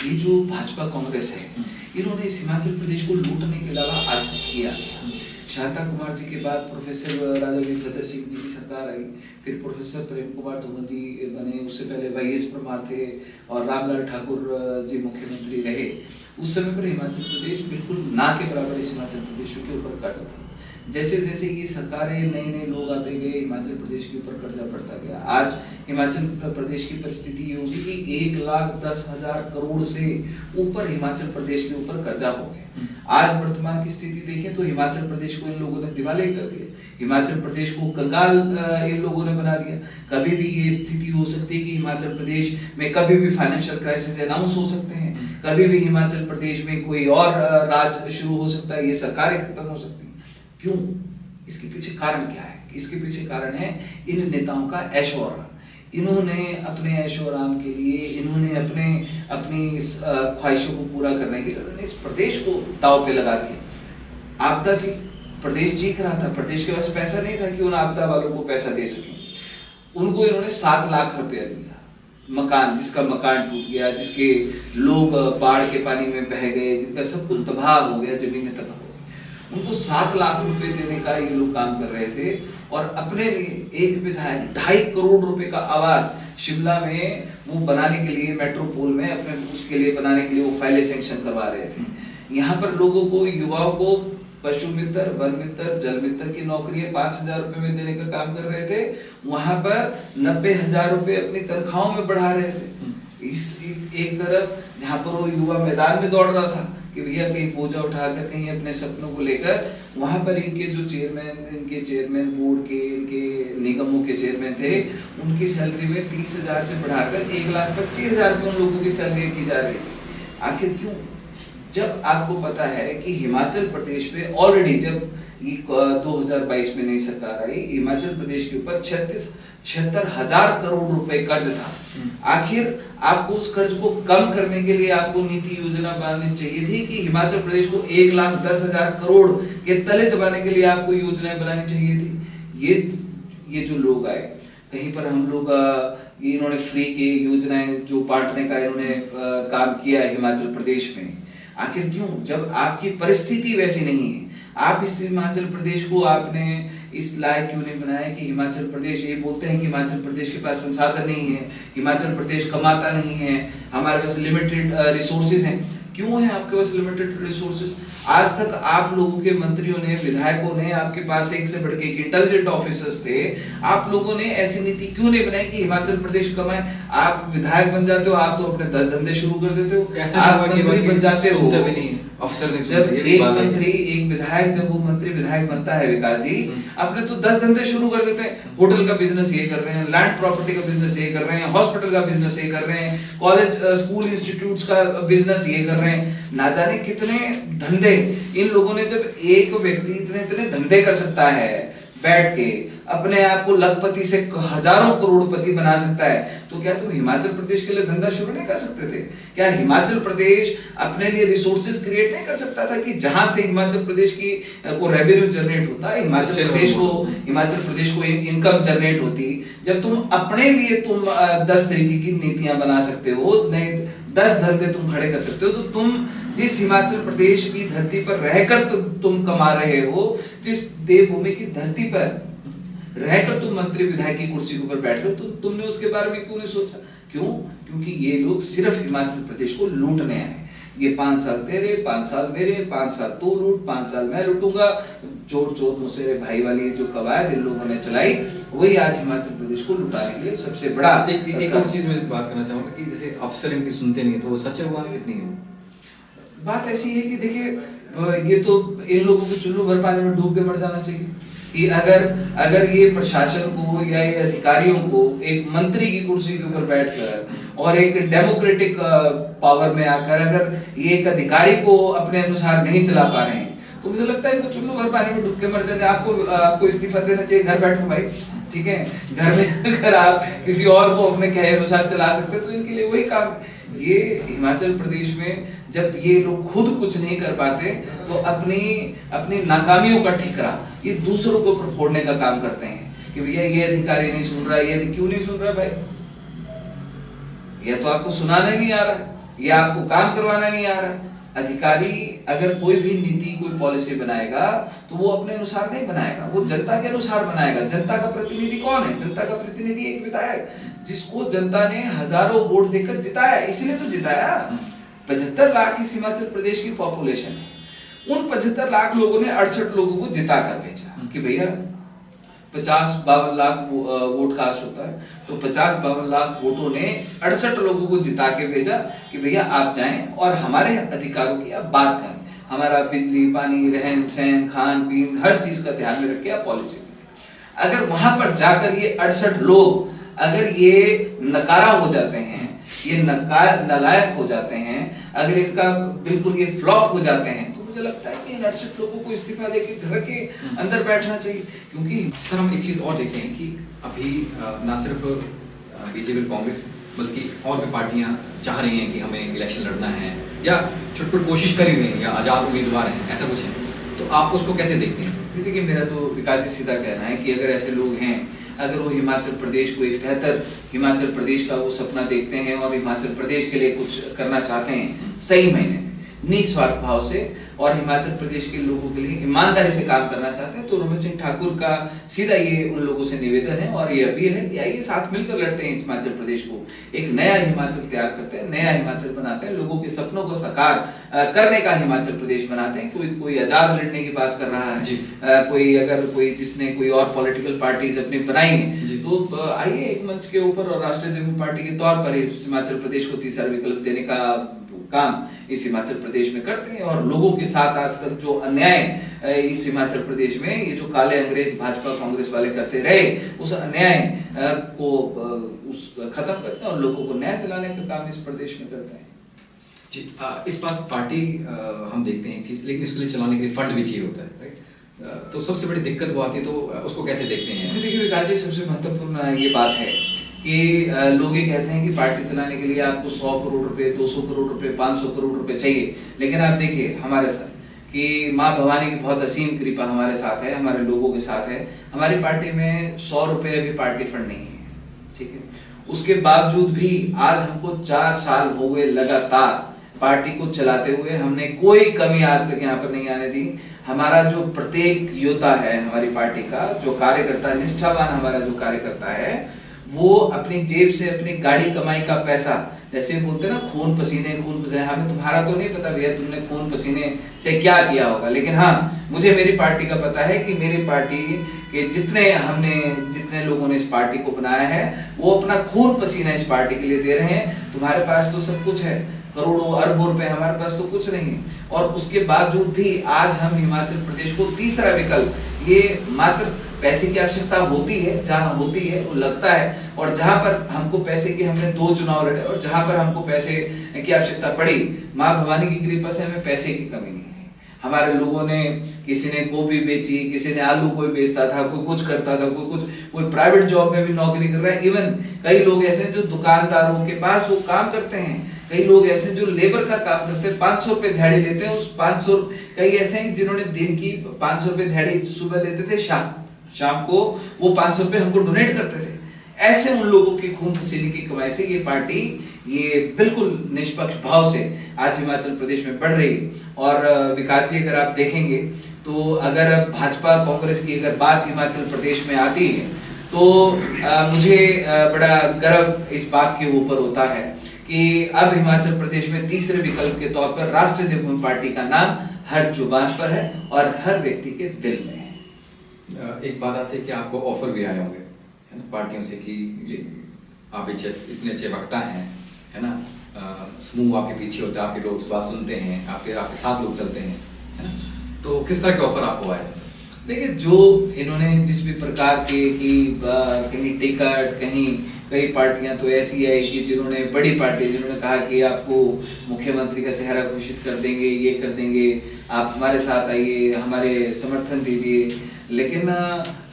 ये जो भाजपा कांग्रेस है, इन्होंने इस हिमाचल प्रदेश को लूटने के अलावा आज तक किया नहीं। शांता कुमार जी के बाद प्रोफेसर राजा वीरभद्र सिंह जी की सरकार आई, फिर प्रोफेसर प्रेम कुमार धूमल जी बने, उससे पहले YS परमार थे और रामलाल ठाकुर जी मुख्यमंत्री रहे। उस समय पर हिमाचल प्रदेश बिल्कुल ना के बराबर इस हिमाचल प्रदेश के ऊपर कर्जा था। जैसे जैसे ये सरकारें, नए लोग आते गए, हिमाचल प्रदेश के ऊपर कर्जा बढ़ता गया। आज हिमाचल प्रदेश की परिस्थिति ये होगी कि 1,10,000 करोड़ से ऊपर हिमाचल प्रदेश के ऊपर कर्जा हो गया। आज वर्तमान की स्थिति देखें तो हिमाचल प्रदेश को इन लोगों ने दिवालिया कर दिया, हिमाचल प्रदेश को कंगाल इन लोगों ने बना दिया। कभी भी ये स्थिति हो सकती है कि हिमाचल प्रदेश में कभी भी फाइनेंशियल क्राइसिस अनाउंस हो सकते हैं, कभी भी हिमाचल प्रदेश में कोई और राज शुरू हो सकता है, ये सरकारें खत्म हो सकती है। क्यों? इसके पीछे कारण क्या है? इसके पीछे कारण है इन नेताओं का ऐशो आराम। इन्होंने अपने ऐशो आराम के लिए, इन्होंने अपनी ख्वाहिशों को पूरा करने के लिए उन्होंने इस प्रदेश को दांव पे लगा दिया। आपदा थी, प्रदेश चीख रहा था, प्रदेश के पास पैसा नहीं था कि उन आपदा वालों को पैसा दे सके। उनको इन्होंने 7 लाख रुपया दिया, मकान, जिसका मकान टूट गया, जिसके लोग बाढ़ के पानी में बह गए, जिनका सब कुछ तबाह हो गया, जमीनें तबाह हो गई, उनको 7 लाख रुपए देने का ये लोग काम कर रहे थे। और अपने लिए एक विधायक 2.5 करोड़ रुपए का आवास शिमला में वो बनाने के लिए, मेट्रोपोल में अपने उसके लिए बनाने के लिए वो फाइलें सैंक्शन करवा रहे थे। यहाँ पर लोगों को, युवाओं को पशु मित्र, वन मित्र, जल मित्र की नौकरियां 5,000 रुपए में देने का काम कर रहे थे। वहां पर 90,000 रुपए अपनी तनख्वाहों में बढ़ा रहे थे। इस एक तरफ जहां पर वो युवा मैदान में दौड़ रहा था कि भैया कहीं बोझा उठाकर, कहीं अपने सपनों को लेकर, वहां पर इनके जो चेयरमैन बोर्ड के, इनके निगमों के चेयरमैन थे, उनकी सैलरी में 30,000 से बढ़ाकर 1,25,000 रुपए उन लोगों की सैलरी की जा रही थी। आखिर क्यों? जब आपको पता है कि हिमाचल प्रदेश में ऑलरेडी, जब 2022 में नई सरकार आई, हिमाचल प्रदेश के ऊपर 76,000 करोड़ रुपए कर्ज था। आखिर आपको उस कर्ज को कम करने के लिए आपको नीति योजना बनानी चाहिए थी कि हिमाचल प्रदेश को 1,10,000 करोड़ के तले दबाने के लिए आपको योजनाएं बनानी चाहिए थी। ये जो लोग आए, कहीं पर हम लोग इन्होंने फ्री की योजनाएं जो बांटने का इन्होंने काम किया है हिमाचल प्रदेश में। आखिर क्यों? जब आपकी परिस्थिति वैसी नहीं है, आप इस हिमाचल प्रदेश को आपने इस लायक क्यों नहीं बनाया कि हिमाचल प्रदेश, ये बोलते हैं कि हिमाचल प्रदेश के पास संसाधन नहीं है, हिमाचल प्रदेश कमाता नहीं है, हमारे पास लिमिटेड रिसोर्सेज हैं। क्यों है आपके पास लिमिटेड रिसोर्सेज? आज तक आप लोगों के मंत्रियों ने, विधायकों ने, आपके पास एक से बढ़ के इंटेलिजेंट ऑफिसर्स थे, आप लोगों ने ऐसी नीति क्यों नहीं बनाई कि हिमाचल प्रदेश कमाए? आप विधायक बन जाते हो, आप तो अपने 10 धंधे शुरू कर देते हो, आप मंत्री बन जाते हो। अफसर नहीं जब एक विधायक, जब वो मंत्री विधायक बनता है विकास जी, अपने तो 10 धंधे शुरू कर देते हैं। होटल का बिजनेस ये कर रहे हैं, लैंड प्रॉपर्टी का बिजनेस ये कर रहे हैं, हॉस्पिटल का बिजनेस ये कर रहे हैं, कॉलेज स्कूल इंस्टीट्यूट्स का बिजनेस ये कर रहे हैं। ना जाने कितने धंधे इन लोगों ने, जब एक व्यक्ति इतने धंधे कर सकता है, बैठ के अपने आप को लखपति से हजारों करोड़पति बना सकता है, तो क्या तुम हिमाचल प्रदेश के लिए धंधा शुरू नहीं कर सकते थे? क्या हिमाचल प्रदेश अपने लिए रिसोर्सेज क्रिएट नहीं कर सकता था कि जहां से हिमाचल प्रदेश की को रेवेन्यू जनरेट होता है, हिमाचल प्रदेश को इनकम जनरेट होती? जब तुम अपने लिए 10 तरीके की नीतियां बना सकते हो, 10 धंधे तुम खड़े कर सकते हो, तो तुम जिस हिमाचल प्रदेश की धरती पर रहकर तुम कमा रहे हो, जिस देवभूमि की धरती पर रहकर तुम मंत्री विधायक की कुर्सी के ऊपर बैठ रहे हो, तो तुमने उसके बारे में क्यों नहीं सोचा? क्यों? क्योंकि ये लोग सिर्फ हिमाचल प्रदेश को लूटने आए। ये 5 साल तेरे, 5 साल मेरे, 5 साल तू लूट, 5 साल मैं लूटूंगा, चोर मुसेरे भाई वाली जो कवायद इन लोगों ने चलाई, वही आज हिमाचल प्रदेश को लुटाने के लिए सबसे बड़ा। एक और चीज मैं बात करना चाहूंगा कि जैसे अफसर इनकी सुनते नहीं, तो वो सच है, वो बात कितनी है? बात ऐसी है कि देखिए, ये तो इन लोगों को चुल्लू भर पानी में डूब के मर जाना चाहिए कि अगर ये प्रशासन को या ये अधिकारियों को एक मंत्री की कुर्सी के ऊपर बैठकर और एक डेमोक्रेटिक पावर में आकर अगर ये एक अधिकारी को अपने अनुसार नहीं चला पा रहे हैं, तो मुझे लगता है इनको चुल्लू भर पानी में डूब के मर जाते। आपको इस्तीफा देना चाहिए, घर बैठो भाई, ठीक है? घर में अगर आप किसी और को अपने कहे अनुसार चला सकते तो इनके लिए वही काम। ये हिमाचल प्रदेश में जब ये लोग खुद कुछ नहीं कर पाते तो अपनी नाकामियों का ठिकरा ये दूसरों को ऊपर फोड़ने का काम करते हैं कि भैया ये अधिकारी नहीं सुन रहा, ये क्यों नहीं सुन रहा भाई? ये तो आपको सुनाना नहीं आ रहा, ये आपको काम करवाना नहीं आ रहा। अधिकारी अगर कोई भी नीति, कोई पॉलिसी बनाएगा तो वो अपने अनुसार नहीं बनाएगा, वो जनता के अनुसार बनाएगा। जनता का प्रतिनिधि कौन है? जनता का प्रतिनिधि एक विधायक, जिसको जनता ने हजारों वोट देकर जिताया, इसीलिए तो जिताया। 75 लाख इस हिमाचल प्रदेश की पॉपुलेशन है, उन 75 लाख लोगों ने 68 लोगों को जिता कर भेजा कि भैया 50-52 लाख वोट कास्ट होता है, तो 50-52 लाख वोटों ने 68 लोगों को जिता के भेजा कि भैया आप जाएं और हमारे अधिकारों की आप बात करें, हमारा बिजली, पानी, रहन सहन, खान पीन, हर चीज का ध्यान में रख के आप पॉलिसी। अगर वहां पर जाकर ये 68 लोग अगर ये नकारा हो जाते हैं, ये नालायक हो जाते हैं, अगर इनका बिल्कुल ये फ्लॉप हो जाते हैं, तो मुझे लगता है कि इन 68 लोगों को इस्तीफा देके घर के अंदर बैठना चाहिए। क्योंकि सर हम एक चीज और देखते हैं कि अभी ना सिर्फ बीजेपी कांग्रेस बल्कि और भी पार्टियां चाह रही हैं कि हमें इलेक्शन लड़ना है या छुटपुट कोशिश कर रही हैं या आजाद उम्मीदवार हैं, ऐसा कुछ है, तो आप उसको कैसे देखते हैं? देखिए, मेरा तो विकास जी सीधा कहना है कि अगर ऐसे लोग हैं, अगर वो हिमाचल प्रदेश को एक बेहतर हिमाचल प्रदेश का वो सपना देखते हैं और हिमाचल प्रदेश के लिए कुछ करना चाहते हैं सही मायने में, निस्वार्थ भाव से, और हिमाचल प्रदेश के लोगों के लिए ईमानदारी से काम करना चाहते हैं, तो रमन सिंह ठाकुर का सीधा ये उन लोगों से निवेदन है और ये अपील है कि आइए साथ मिलकर लड़ते हैं इस हिमाचल प्रदेश को, एक नया हिमाचल तैयार करते हैं, नया हिमाचल बनाते हैं, लोगों के सपनों को साकार करने का हिमाचल प्रदेश बनाते हैं। कोई आजाद लड़ने की बात कर रहा है, कोई जिसने कोई और पॉलिटिकल पार्टीज अपनी बनाई है, तो आइए एक मंच के ऊपर और राष्ट्रीय जनता पार्टी के तौर पर हिमाचल प्रदेश को तीसरा विकल्प देने का काम इस हिमाचल प्रदेश में करते हैं और लोगों के साथ आज तक जो अन्याय इस हिमाचल प्रदेश में ये जो काले अंग्रेज भाजपा कांग्रेस वाले करते रहे उस अन्याय को खत्म करते हैं और लोगों को न्याय दिलाने का काम इस प्रदेश में करते हैं। जी, इस बात पार्टी हम देखते हैं कि लेकिन इसके लिए चलाने के लिए फंड भी चाहिए होता है, राइट? तो सबसे बड़ी दिक्कत वो आती है, तो उसको कैसे देखते हैं? देखिए विकास जी, सबसे महत्वपूर्ण ये बात है कि लोग ये कहते हैं कि पार्टी चलाने के लिए आपको 100 करोड़ रुपए, 200 करोड़ रुपए, 500 करोड़ रुपए चाहिए, लेकिन आप देखिए हमारे साथ कि माँ भवानी की बहुत असीम कृपा हमारे साथ है, हमारे लोगों के साथ है। हमारी पार्टी में 100 रुपए भी पार्टी फंड नहीं है, ठीक है। उसके बावजूद भी आज हमको 4 साल हो गए लगातार पार्टी को चलाते हुए, हमने कोई कमी आज तक यहाँ पर नहीं आने दी। हमारा जो प्रत्येक योद्धा है हमारी पार्टी का, जो कार्यकर्ता निष्ठावान हमारा जो कार्यकर्ता है, वो अपनी जेब से अपनी गाड़ी कमाई का पैसा, जैसे बोलते हैं ना खून पसीने, हमें तुम्हारा तो नहीं पता भैया तुमने खून पसीने से क्या किया होगा, लेकिन हाँ मुझे मेरी पार्टी का पता है कि मेरी पार्टी के जितने लोगों ने इस पार्टी को बनाया है वो अपना खून पसीना इस पार्टी के लिए दे रहे हैं। तुम्हारे पास तो सब कुछ है, करोड़ों अरबों रुपए, हमारे पास तो कुछ नहीं है, और उसके बावजूद भी आज हम हिमाचल प्रदेश को तीसरा विकल्प, ये मात्र पैसे की आवश्यकता होती है, जहां होती है वो लगता है, और जहां पर हमको पैसे की, हमने 2 चुनाव लड़े और जहां पर हमको पैसे की आवश्यकता पड़ी, माँ भवानी की कृपा से हमें पैसे की कमी नहीं है। हमारे लोगों ने, किसी ने गोभी बेची, किसी ने आलू कोई बेचता था, कोई कुछ करता था, कोई प्राइवेट जॉब में भी नौकरी कर रहा है। इवन कई लोग ऐसे जो दुकानदारों के पास वो काम करते हैं, कई लोग ऐसे जो लेबर का काम करते हैं, 500 रुपए दिहाड़ी लेते हैं। उस 500, कई ऐसे हैं जिन्होंने दिन की 500 रुपए दिहाड़ी सुबह लेते थे, शाम को वो 500 रुपए हमको डोनेट करते थे। ऐसे उन लोगों की खून पसीने की कमाई से ये पार्टी ये बिल्कुल निष्पक्ष भाव से आज हिमाचल प्रदेश में बढ़ रही है। और विकास जी, अगर आप देखेंगे तो अगर भाजपा कांग्रेस की अगर बात हिमाचल प्रदेश में आती है तो मुझे बड़ा गर्व इस बात के ऊपर होता है कि अब हिमाचल प्रदेश में तीसरे विकल्प के तौर पर राष्ट्रीय जनता पार्टी का नाम हर जुबान पर है और हर व्यक्ति के दिल में है। एक बात आती है कि आपको ऑफर भी आए होंगे, है ना, पार्टियों से कि आप इतने अच्छे वक्ता हैं, है ना, समूह आपके पीछे होता है, आपके लोग बात सुनते हैं, आपके साथ लोग चलते हैं, है ना, तो किस तरह के ऑफर आपको आए? देखिए, जो इन्होंने जिस भी प्रकार के कि कहीं टिकट, कहीं कई पार्टियां तो ऐसी आई कि जिन्होंने, बड़ी पार्टी जिन्होंने कहा कि आपको मुख्यमंत्री का चेहरा घोषित कर देंगे, ये कर देंगे, आप हमारे साथ आइए, हमारे समर्थन दीजिए। लेकिन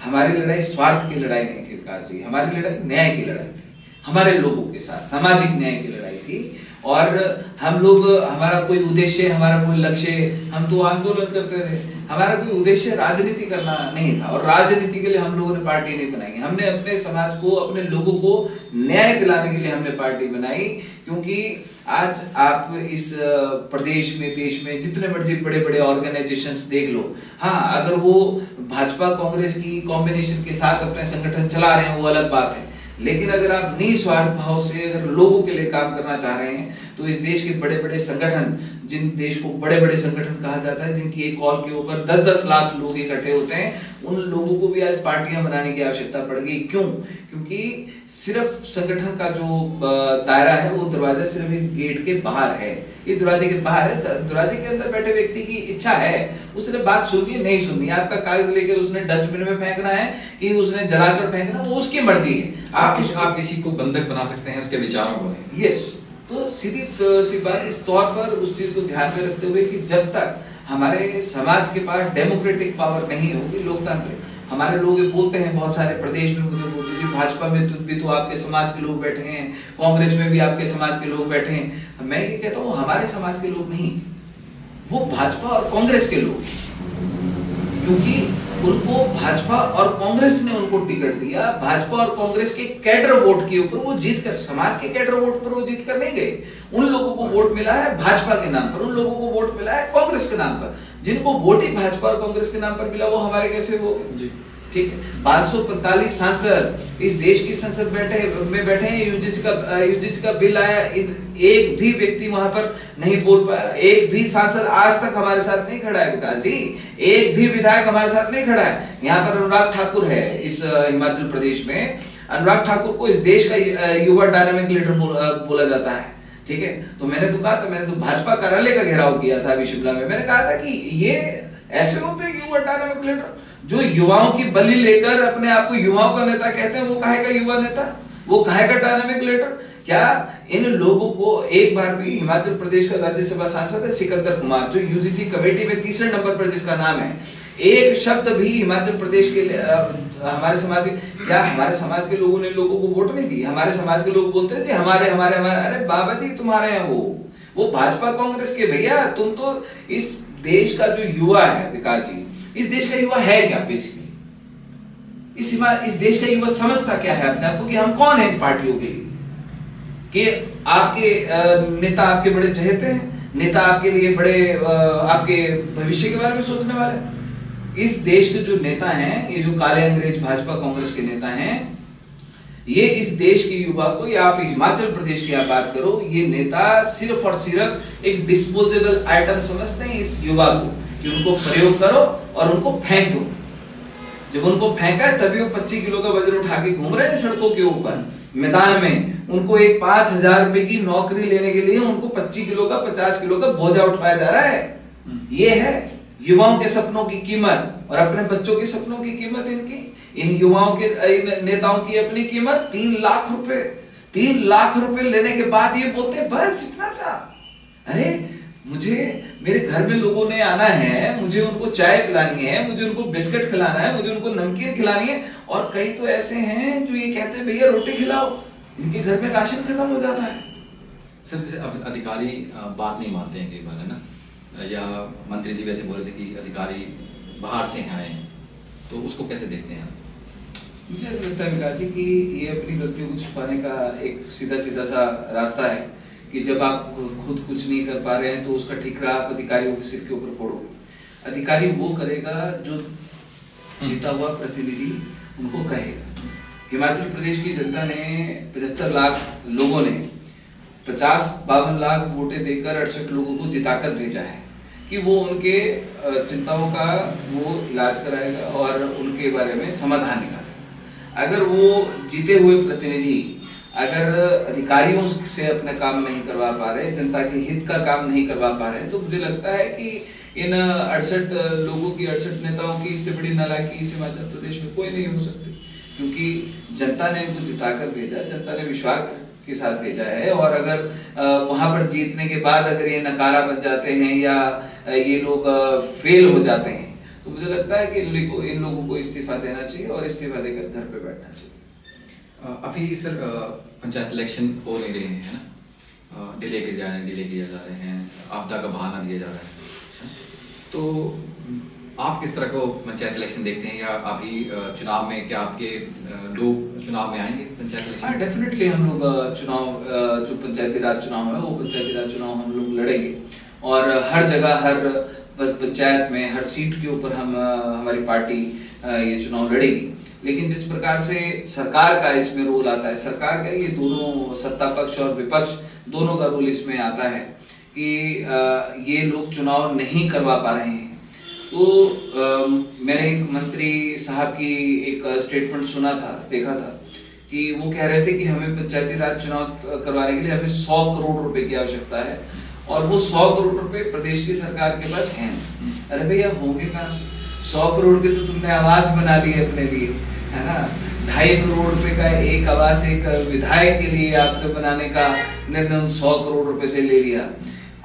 हमारी लड़ाई स्वार्थ की लड़ाई नहीं थी विकास जी, हमारी लड़ाई न्याय की लड़ाई थी, हमारे लोगों के साथ सामाजिक न्याय की लड़ाई थी। और हम लोग, हमारा कोई उद्देश्य, हमारा कोई लक्ष्य, हम तो आंदोलन करते थे, हमारा कोई उद्देश्य राजनीति करना नहीं था। और राजनीति के लिए हम लोगों ने पार्टी नहीं बनाई, हमने अपने समाज को, अपने लोगों को न्याय दिलाने के लिए हमने पार्टी बनाई। क्योंकि आज आप इस प्रदेश में, देश में जितने मर्जी बड़े बड़े ऑर्गेनाइजेशंस देख लो, हाँ अगर वो भाजपा कांग्रेस की कॉम्बिनेशन के साथ अपने संगठन चला रहे हैं वो अलग बात है, लेकिन अगर आप निस्वार्थ भाव से अगर लोगों के लिए काम करना चाह रहे हैं तो इस देश के बड़े बड़े संगठन, जिन देश को बड़े बड़े संगठन कहा जाता है, जिनकी एक कॉल के ऊपर 10-10 लाख लोग इकट्ठे होते हैं, उन लोगों को भी आज पार्टियां बनाने की आवश्यकता पड़ गई। क्यों? क्योंकि सिर्फ संगठन का जो दायरा है वो दरवाजा सिर्फ इस गेट के बाहर है, ये दरवाजे के बाहर है। दरवाजे के अंदर बैठे व्यक्ति की इच्छा है, उसने बात सुननी है, नहीं सुननी, आपका कागज लेकर उसने डस्टबिन में फेंकना है कि उसने जलाकर फेंकना, वो उसकी मर्जी है। आप किसी को बंधक बना सकते हैं उसके विचारों को नहीं। यस, तो सीधी सी बात इस तौर पर उस चीज को ध्यान में रखते हुए कि जब तक हमारे समाज के पास डेमोक्रेटिक पावर नहीं होगी, लोकतंत्र, हमारे लोग बोलते हैं बहुत सारे प्रदेश में, मुझे बोलते हैं भाजपा में भी तो आपके समाज के लोग बैठे हैं, कांग्रेस में भी आपके समाज के लोग बैठे हैं। मैं ये कहता हूँ हमारे समाज के लोग नहीं, वो भाजपा और कांग्रेस के लोग, क्योंकि उनको भाजपा और कांग्रेस ने उनको टिकट दिया। भाजपा और कांग्रेस के कैडर वोट के ऊपर वो जीत कर, समाज के कैडर वोट पर वो जीत कर नहीं गए। उन लोगों को वोट मिला है भाजपा के नाम पर, उन लोगों को वोट मिला है कांग्रेस के नाम पर। जिनको वोट ही भाजपा और कांग्रेस के नाम पर मिला वो हमारे कैसे हो गए? ठीक है, 545 सांसद इस देश की संसद में बैठे हैं। यूजीसी का बिल आया, एक भी व्यक्ति वहां पर नहीं बोल पाया। एक भी सांसद आज तक हमारे साथ नहीं खड़ा है विकास जी, एक भी विधायक हमारे साथ नहीं खड़ा है। यहाँ पर अनुराग ठाकुर है इस हिमाचल प्रदेश में। अनुराग ठाकुर को इस देश का युवा डायनामिक लीडर बोला जाता है। ठीक है, तो मैंने तो कहा था, मैंने तो भाजपा कार्यालय का घेराव किया था अभी शिमला में। मैंने कहा था कि ये ऐसे होते हैं युवा डायनामिक लीडर जो युवाओं की बलि लेकर अपने आप को युवाओं का नेता कहते हैं। वो काहे का युवा नेता, वो काहे का डायनामिक लीडर? क्या इन लोगों को एक बार भी, हिमाचल प्रदेश का राज्यसभा सांसद है सिकंदर कुमार, जो यूजीसी कमेटी में तीसरे नंबर पर जिसका नाम है, एक शब्द भी हिमाचल प्रदेश के हमारे समाज के, क्या हमारे समाज के लोगों ने लोगों को वोट नहीं दी? हमारे समाज के लोग बोलते हैं कि हमारे हमारे हमारे, अरे बाबा जी तुम्हारे हैं वो भाजपा कांग्रेस के। भैया तुम तो इस देश का जो युवा है विकास जी, इस देश का युवा है क्या बेसिकली? इस देश का युवा समझता क्या है अपने आप को कि हम कौन है इन पार्टियों के लिए? कि आपके नेता आपके बड़े चहेते हैं, नेता आपके लिए बड़े आपके भविष्य के बारे में सोचने वाले। इस देश के जो नेता हैं, ये जो काले अंग्रेज भाजपा कांग्रेस के नेता हैं, ये इस देश के युवा को, या आप हिमाचल प्रदेश की आप बात करो, ये नेता सिर्फ और सिर्फ एक डिस्पोजेबल आइटम समझते हैं इस युवा को, कि उनको प्रयोग करो और उनको फेंक दो। जब उनको फेंका है तभी वो 25 किलो का वजन उठा के घूम रहे हैं सड़कों के ऊपर, मैदान में। उनको एक 5,000 रुपए की नौकरी लेने के लिए उनको 25 किलो का 50 किलो का बोझा उठाया जा रहा है। ये है युवाओं के सपनों की कीमत और अपने बच्चों के सपनों की कीमत। इन युवाओं के, इन नेताओं की अपनी कीमत 3 लाख रुपए। 3 लाख रुपए लेने के बाद ये बोलते हैं बस इतना सा। अरे मुझे मेरे घर में लोगों ने आना है, मुझे उनको चाय पिलानी है, मुझे उनको बिस्किट खिलाना है, मुझे उनको नमकीन खिलानी है। और कई तो ऐसे हैं जो ये कहते हैं भैया रोटी खिलाओ, इनके घर में राशन खत्म हो जाता है। सर जैसे अब अधिकारी बात नहीं मानते हैं कई बार, है ना, या मंत्री जी वैसे बोल रहे थे कि अधिकारी बाहर से आए हैं, तो उसको कैसे देखते हैं आप? मुझे ऐसा लगता है विकास जी कि ये अपनी गलतियों को छुपाने का एक सीधा सा रास्ता है कि जब आप खुद कुछ नहीं कर पा रहे हैं तो उसका ठिकरा आप अधिकारियों के सिर के ऊपर फोड़ोगे। अधिकारी वो करेगा जो जीता हुआ प्रतिनिधि उनको कहेगा। हिमाचल प्रदेश की जनता ने 75 लाख लोगों ने 52 लाख वोटें देकर 68 लोगों को जिताकर भेजा है कि वो उनके चिंताओं का वो इलाज कराएगा और उनके बारे में समाधान निकालेगा। अगर वो जीते हुए प्रतिनिधि अगर अधिकारियों से अपना काम नहीं करवा पा रहे, जनता के हित का काम नहीं करवा पा रहे, तो मुझे लगता है कि इन 68 लोगों की, 68 नेताओं की इससे बड़ी नालायकी इस हिमाचल प्रदेश में कोई नहीं हो सकती। क्योंकि जनता ने इनको जिताकर भेजा, जनता ने विश्वास के साथ भेजा है। और अगर वहां पर जीतने के बाद अगर ये नकारा बन जाते हैं या ये लोग फेल हो जाते हैं, तो मुझे लगता है कि इन लोगों को इस्तीफा देना चाहिए और इस्तीफा देकर घर पे बैठना चाहिए। अभी सर पंचायत इलेक्शन हो नहीं रहे हैं, है ना, डिले किए जा रहे हैं, आपदा का बहाना दिया जा रहा है। तो आप किस तरह को पंचायत इलेक्शन देखते हैं, या अभी चुनाव में क्या आपके लोग चुनाव में आएंगे पंचायत इलेक्शन? हाँ, डेफिनेटली हम लोग चुनाव, जो पंचायती राज चुनाव है वो पंचायती राज चुनाव हम लोग लड़ेंगे। और हर जगह, हर पंचायत में, हर सीट के ऊपर हमारी पार्टी ये चुनाव लड़ेगी। लेकिन जिस प्रकार से सरकार का इसमें रोल आता है, सरकार का, ये दोनों सत्ता पक्ष और विपक्ष दोनों का रोल इसमें आता है कि ये लोग चुनाव नहीं करवा पा रहे हैं। तो मैंने एक मंत्री साहब की एक स्टेटमेंट सुना था, देखा था कि वो कह रहे थे कि हमें पंचायती राज चुनाव करवाने के लिए हमें 100 करोड़ रुपए की आवश्यकता है और वो 100 करोड़ रुपए प्रदेश की सरकार के पास हैं। अरे भैया होंगे कहाँ से? 100 करोड़ के तो तुमने आवास बना ली अपने लिए, है ना। 2.5 करोड़ रुपए का एक आवास एक विधायक के लिए आपने बनाने का निर्णय 100 करोड़ रुपए से ले लिया।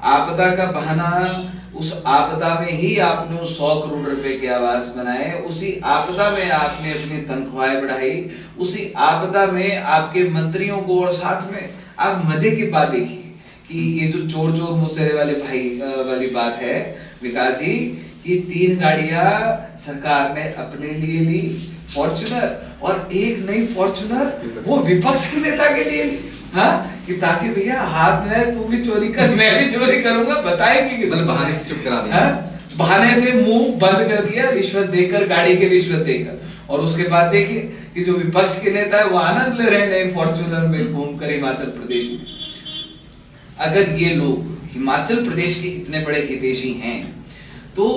आपदा का बहाना, उस आपदा में ही आपने 100 करोड़ रुपए के आवास बनाए, उसी आपदा में आपने अपनी तनख्वाहें बढ़ाई, उसी आपदा में आपके मंत्रियों को, और साथ में आप मजे की बात देखिए कि ये जो चोर चोर मुसेरे वाले भाई वाली बात है विकास जी, कि 3 गाड़ियां सरकार ने अपने लिए ली, फॉर्च्यूनर, और एक नई फॉर्च्यूनर वो विपक्ष के नेता के लिए ली। हाँ, कि ताकि भैया हाथ में तू भी चोरी कर, मैं भी चोरी करूंगा, बताएंगे कि मतलब बहाने से चुप करा दिया। बहाने से मुंह बंद कर दिया, रिश्वत देकर, गाड़ी की रिश्वत देकर। और उसके बाद देखिए कि जो विपक्ष के नेता है वो आनंद ले रहे हैं नए फॉर्च्यूनर में घूमकर हिमाचल प्रदेश में। अगर ये लोग हिमाचल प्रदेश के इतने बड़े हितैषी हैं तो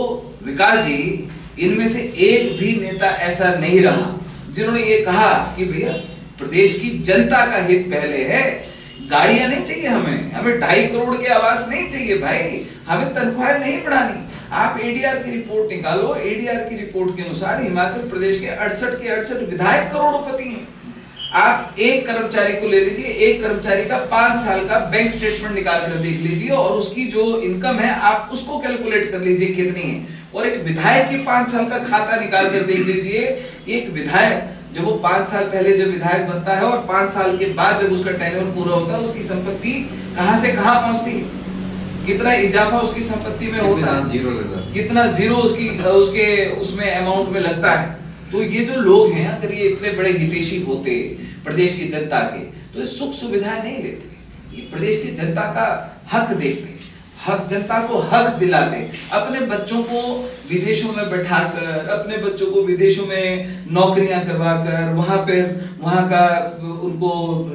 विकास जी, इनमें से एक भी नेता ऐसा नहीं रहा जिन्होंने ये कहा कि भैया प्रदेश की जनता का हित पहले है, गाड़ियां नहीं चाहिए हमें 2.5 करोड़ के आवास नहीं चाहिए भाई, हमें तनख्वाहें नहीं बढ़ानी। आप एडीआर की रिपोर्ट निकालो, एडीआर की रिपोर्ट के अनुसार हिमाचल प्रदेश के 68 विधायक करोड़पति हैं। आप एक कर्मचारी को ले लीजिए, एक कर्मचारी का 5 साल का बैंक स्टेटमेंट निकाल कर देख लीजिए और उसकी जो इनकम है आप उसको कैलकुलेट कर लीजिए कितनी है, और एक विधायक की 5 साल का खाता निकाल कर देख लीजिए। एक विधायक जब वो 5 साल पहले जब विधायक बनता है और 5 साल के बाद जब उसका टेन्योर पूरा होता है, उसकी संपत्ति कहां से कहां पहुंचती है, कितना इजाफा उसकी संपत्ति में होता है, कितना जीरो उसके उसमें अमाउंट में लगता है। तो ये जो लोग हैं, अगर ये इतने बड़े हितैषी होते प्रदेश की जनता के, तो ये सुख सुविधाएं नहीं लेते, ये प्रदेश की जनता का हक देखते, हक, जनता को हक दिलाते, अपने बच्चों को विदेशों में बैठाकर, अपने बच्चों को विदेशों में नौकरियां करवाकर, वहां का उनको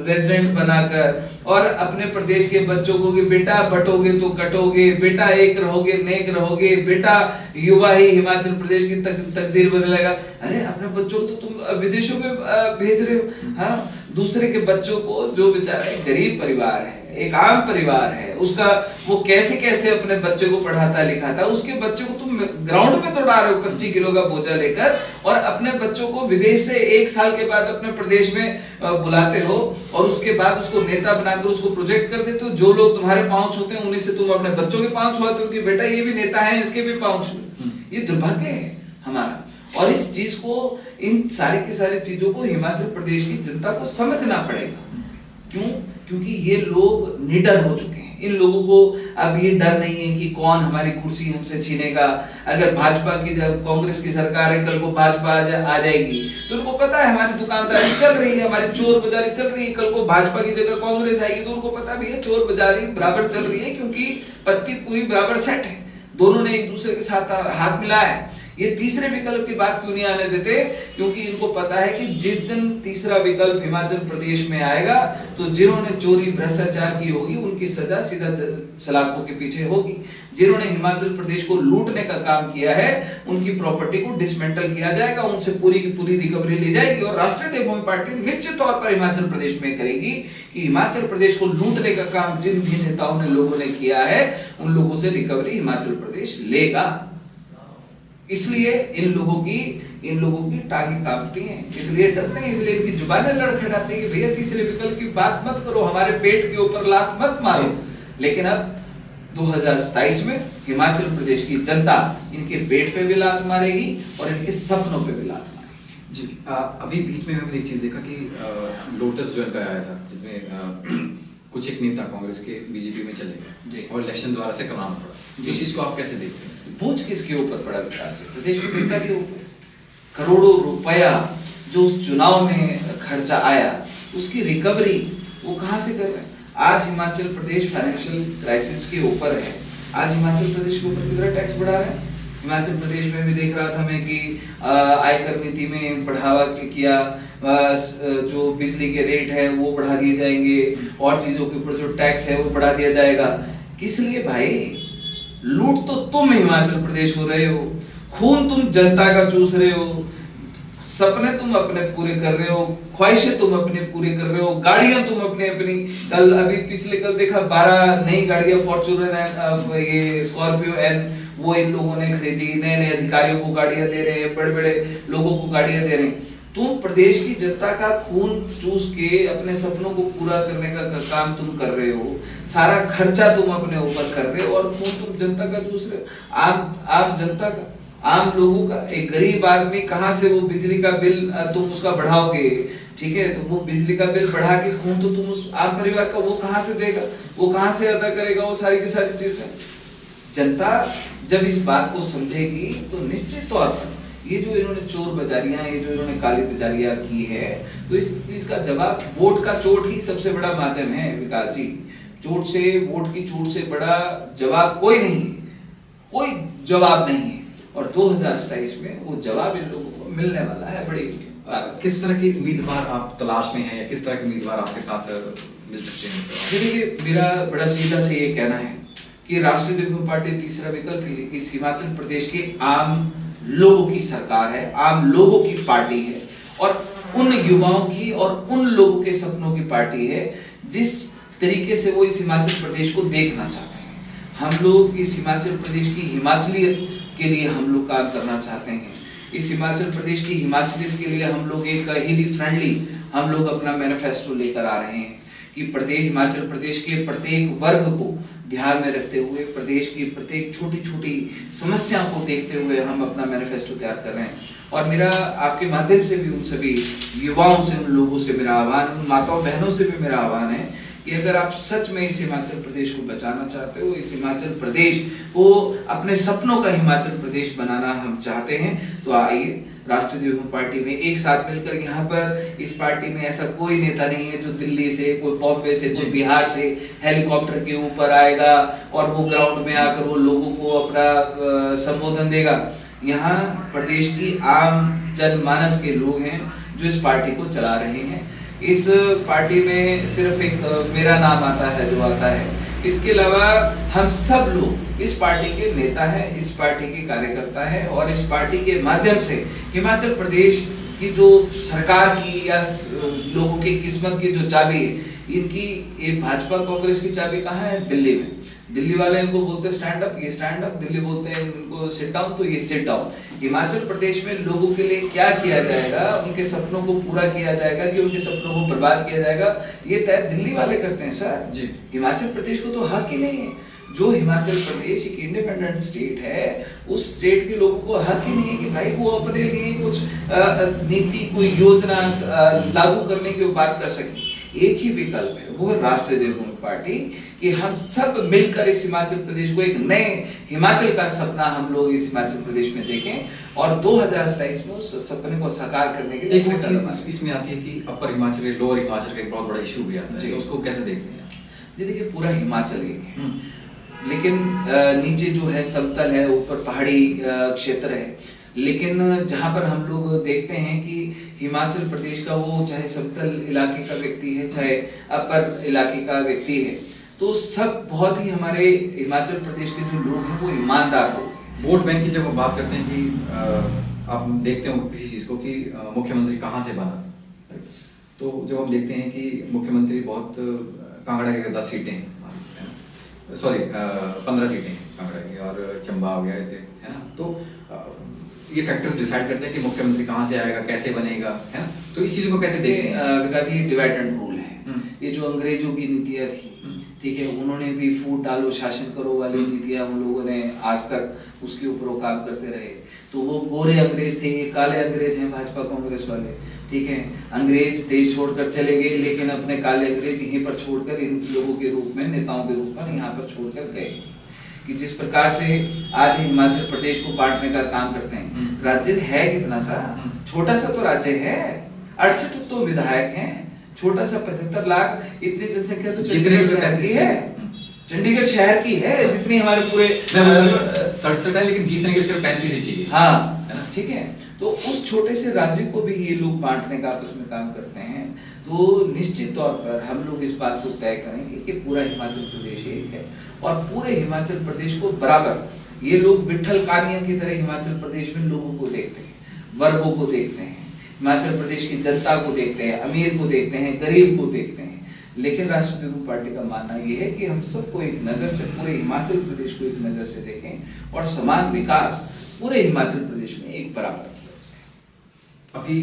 रेजिडेंट बनाकर, और अपने प्रदेश के बच्चों को कि बेटा बटोगे तो कटोगे, बेटा एक रहोगे नेक रहोगे, बेटा युवा ही हिमाचल प्रदेश की तकदीर बदलेगा। अरे अपने बच्चों को तो तुम विदेशों में भेज रहे हो। हाँ, दूसरे के बच्चों को, जो बेचारा एक गरीब परिवार है, एक आम परिवार है, उसका वो कैसे कैसे अपने बच्चे को पढ़ाता लिखाता, उसके बच्चे को तुम ग्राउंड में दौड़ा रहे हो 25 किलो का बोझा लेकर, और अपने बच्चों को विदेश से 1 साल के बाद अपने प्रदेश में बुलाते हो, और उसके बाद उसको नेता बनाकर उसको प्रोजेक्ट कर देते हो। जो लोग तुम्हारे पांव छूते हैं उन्हीं से तुम अपने बच्चों के पांव छुआते हो कि बेटा ये भी नेता है, इसके भी पांव छू। ये दुर्भाग्य है हमारा, और इस चीज को, इन सारी की सारी चीजों को हिमाचल प्रदेश की जनता को समझना पड़ेगा। क्यों? क्योंकि ये लोग निडर हो चुके हैं। इन लोगों को अब ये डर नहीं है कि कौन हमारी कुर्सी हमसे छीनेगा। अगर भाजपा की, कांग्रेस की सरकार है, कल को भाजपा आ जाएगी, तो उनको पता है हमारी दुकानदारी चल रही है, हमारी चोर बाजारी चल रही है। कल को भाजपा की जगह कांग्रेस आएगी तो उनको पता भी है चोर बाजारी बराबर चल रही है, क्योंकि पत्ती पूरी बराबर सेट है, दोनों ने एक दूसरे के साथ हाथ मिलाया है। ये तीसरे विकल्प की बात क्यों नहीं आने देते? क्योंकि इनको पता है कि जिस दिन तीसरा विकल्प हिमाचल प्रदेश में आएगा तो जिन्होंने चोरी भ्रष्टाचार की होगी उनकी सजा सीधा सलाखों के पीछे होगी। जिन्होंने हिमाचल प्रदेश को लूटने का काम किया है उनकी प्रॉपर्टी को डिसमेंटल किया जाएगा, उनसे पूरी की पूरी रिकवरी ली जाएगी, और राष्ट्रीय देवभूमि पार्टी निश्चित तौर पर हिमाचल प्रदेश में करेगी कि हिमाचल प्रदेश को लूटने का काम जिन भी नेताओं ने, लोगों ने किया है, उन लोगों से रिकवरी हिमाचल प्रदेश लेगा। इसलिए इन लोगों की टांगें कांपती हैं, इसलिए डरते हैं, इसलिए इनकी जुबानें लड़खड़ाती हैं कि भैया तीसरे विकल्प की बात मत करो, हमारे पेट के ऊपर लात मत मारो। लेकिन अब 2027 में हिमाचल प्रदेश की जनता इनके पेट पे भी लात मारेगी और इनके सपनों पे भी लात मारेगी। जी, अभी बीच में हमने एक चीज देखा कि लोटस जो इनका आया था, जिसमें कुछ एक नेता कांग्रेस के बीजेपी में चले गए और इलेक्शन दोबारा से कराना पड़ा। इस चीज को आप कैसे देखते हैं? बोझ किसके ऊपर पड़ा? विकास प्रदेश की जनता के ऊपर। करोड़ों रुपया जो उस चुनाव में खर्चा आया, उसकी रिकवरी वो कहां से कर रहे हैं? आज हिमाचल प्रदेश फाइनेंशियल क्राइसिस के ऊपर है। आज हिमाचल प्रदेश के ऊपर कितना टैक्स बढ़ा रहा है? हिमाचल प्रदेश में भी देख रहा था मैं कि आयकर नीति में बढ़ावा किया, जो बिजली के रेट है वो बढ़ा दिए जाएंगे, और चीजों के ऊपर जो टैक्स है वो बढ़ा दिया जाएगा। किस लिए भाई? लूट तो तुम हिमाचल प्रदेश हो रहे हो, खून तुम जनता का चूस रहे हो, सपने तुम अपने पूरे कर रहे हो, ख्वाहिशें तुम अपने पूरे कर रहे हो, गाड़ियां तुम अपने अपनी, कल देखा 12 नई गाड़ियां फॉर्च्यूनर, ये स्कॉर्पियो एन, वो इन लोगों ने खरीदी, नए नए अधिकारियों को गाड़ियां दे रहे हैं, बड़े बड़े लोगों को गाड़ियां दे रहे हैं। तुम प्रदेश की जनता का खून चूस के अपने सपनों को पूरा करने का काम तुम कर रहे हो, सारा खर्चा तुम अपने ऊपर कर रहे हो, और खून तुम जनता का चूस रहे हो, आम जनता का, आम लोगों का। एक गरीब आदमी कहां से वो बिजली का बिल तुम उसका बढ़ाओगे? ठीक है, तो वो बिजली का बिल बढ़ा के खून तो तुम उस आम परिवार का वो कहां से देगा, वो कहां से अदा करेगा वो सारी की सारी चीजें? जनता जब इस बात को समझेगी तो निश्चित तौर पर ये जो इन्होंने चोर बाजारियां, ये जो इन्होंने काली बाजारियां की है, तो इस चीज का जवाब वोट का चोट ही सबसे बड़ा माध्यम है विकास जी। चोट से, वोट की चोट से बड़ा जवाब कोई नहीं, कोई जवाब नहीं है। और 2027 में वो जवाब इन लोगों को मिलने वाला है। बड़ी किस तरह के उम्मीदवार आप तलाश में हैं या किस तरह के उम्मीदवार आपके साथ मिल सकते हैं? देखिए, मेरा बड़ा सीधा से ये कहना है कि राष्ट्रीय द्रव्य पार्टी तीसरा विकल्प है। इस हिमाचल प्रदेश के आम लोगों की सरकार है, आम लोगों की पार्टी है और उन युवाओं की और उन लोगों के सपनों की पार्टी है जिस तरीके से वो इस हिमाचल प्रदेश को देखना चाहते हैं। हम लोग इस हिमाचल प्रदेश की हिमाचलियत के लिए हम लोग काम करना चाहते हैं। इस हिमाचल प्रदेश की हिमाचलियत के लिए हम लोग एक हिली फ्रेंडली हम लोग अपना मैनिफेस्टो लेकर आ रहे हैं कि प्रदेश, हिमाचल प्रदेश के प्रत्येक वर्ग को ध्यान में रखते हुए, प्रदेश की प्रत्येक छोटी छोटी समस्याओं को देखते हुए हम अपना मैनिफेस्टो तैयार कर रहे हैं। और मेरा आपके माध्यम से भी उन सभी युवाओं से, उन लोगों से मेरा आह्वान, उन माताओं बहनों से भी मेरा आह्वान है कि अगर आप सच में इस हिमाचल प्रदेश को बचाना चाहते हो, इस हिमाचल प्रदेश को अपने सपनों का हिमाचल प्रदेश बनाना हम चाहते हैं, तो आइए राष्ट्रीय द्रव्य पार्टी में एक साथ मिलकर। यहाँ पर इस पार्टी में ऐसा कोई नेता नहीं है जो दिल्ली से, कोई बॉम्बे से, कोई बिहार से हेलीकॉप्टर के ऊपर आएगा और वो ग्राउंड में आकर वो लोगों को अपना संबोधन देगा। यहाँ प्रदेश की आम जनमानस के लोग हैं जो इस पार्टी को चला रहे हैं। इस पार्टी में सिर्फ एक मेरा नाम आता है जो आता है, इसके अलावा हम सब लोग इस पार्टी के नेता हैं, इस पार्टी के कार्यकर्ता हैं और इस पार्टी के माध्यम से हिमाचल प्रदेश की जो सरकार की या लोगों की किस्मत की जो चाबी है, इनकी एक भाजपा कांग्रेस की चाबी कहाँ है? दिल्ली में। दिल्ली वाले इनको बोलते हैं स्टैंड अप, ये स्टैंड अप, दिल्ली बोलते हैं इनको सिट डाउन, तो ये सिट डाउन। हिमाचल प्रदेश में लोगों के लिए क्या किया जाएगा, उनके सपनों को पूरा किया जाएगा कि उनके सपनों को बर्बाद किया जाएगा, ये तय दिल्ली वाले करते हैं सर जी। हिमाचल प्रदेश को तो हक ही नहीं है। जो हिमाचल प्रदेश एक इंडिपेंडेंट स्टेट है, उस स्टेट के लोगों को हक ही नहीं है कि भाई वो अपने लिए कुछ नीति, कोई योजना लागू करने की बात कर सके। एक ही विकल्प है, वो राष्ट्रीय द्रव्य पार्टी, कि हम सब मिलकर इस हिमाचल प्रदेश को एक नए हिमाचल का सपना हम लोग इस हिमाचल प्रदेश में देखें और 2027 में उस सपने को साकार करने के लिए एक चीज इसमें आती है कि अपर हिमाचल, लोअर हिमाचल का एक बहुत बड़ा इशू भी आता है, तो उसको कैसे देखते हैं? जी देखिए, पूरा हिमाचल एक है, लेकिन नीचे जो है समतल है, ऊपर पहाड़ी क्षेत्र है। लेकिन जहां पर हम लोग देखते हैं कि हिमाचल प्रदेश का वो चाहे समतल इलाके का व्यक्ति है, चाहे अपर इलाके का व्यक्ति है, तो सब बहुत ही हमारे हिमाचल प्रदेश के जो लोग हैं वो ईमानदार हो। वोट बैंक की जब हम बात करते हैं कि आप देखते हो किसी चीज को कि मुख्यमंत्री कहाँ से बना, तो जब हम देखते हैं कि मुख्यमंत्री बहुत कांगड़ा के 10 सीटें हैं, सॉरी 15 सीटें हैं कांगड़ा की, और चंबा हो गया ऐसे, है ना। तो ये फैक्टर्स डिसाइड करते हैं कि मुख्यमंत्री कहाँ से आएगा, कैसे बनेगा, है ना। तो इस चीज को कैसे देखते हैं? विकास जी, डिवाइड एंड रूल है। ये जो अंग्रेजों की नीतियां थी, ठीक है, उन्होंने भी फूट डालो शासन करो वाली नीतियां हम लोगों ने आज तक उसके ऊपर वो काम करते रहे। तो वो गोरे अंग्रेज थे, ये काले अंग्रेज हैं भाजपा कांग्रेस वाले, ठीक है। अंग्रेज देश छोड़कर चले गए, लेकिन अपने काले अंग्रेज यहीं पर छोड़कर इन लोगों के रूप में, नेताओं के रूप में यहाँ पर छोड़कर गए। कि जिस प्रकार से आज हिमाचल प्रदेश को बांटने का काम करते हैं, राज्य है कितना सा, छोटा सा तो राज्य है, 68 तो विधायक हैं, छोटा सा 75 लाख, इतनी जनसंख्या तो चंडीगढ़ शहर की है, चंडीगढ़ शहर की है जितनी हमारे पूरे 67 है, लेकिन जीतने के लिए सिर्फ 35 ही चाहिए। हाँ, है ना, ठीक है। तो उस छोटे से राज्य को भी ये लोग बांटने का आपस में काम करते हैं। तो निश्चित तौर पर हम लोग इस बात को तय करेंगे कि पूरा हिमाचल प्रदेश एक है और पूरे हिमाचल प्रदेश को बराबर ये लोग विट्ठल कानिया की तरह हिमाचल प्रदेश में लोगों को देखते हैं, वर्गों को देखते हैं, हिमाचल प्रदेश की जनता को देखते हैं, अमीर को देखते हैं, गरीब को देखते हैं। लेकिन राष्ट्रीय द्रव्य पार्टी का मानना यह है कि हम सबको एक नजर से, पूरे हिमाचल प्रदेश को एक नजर से देखें और समान विकास पूरे हिमाचल प्रदेश में एक बराबर किया जाए। अभी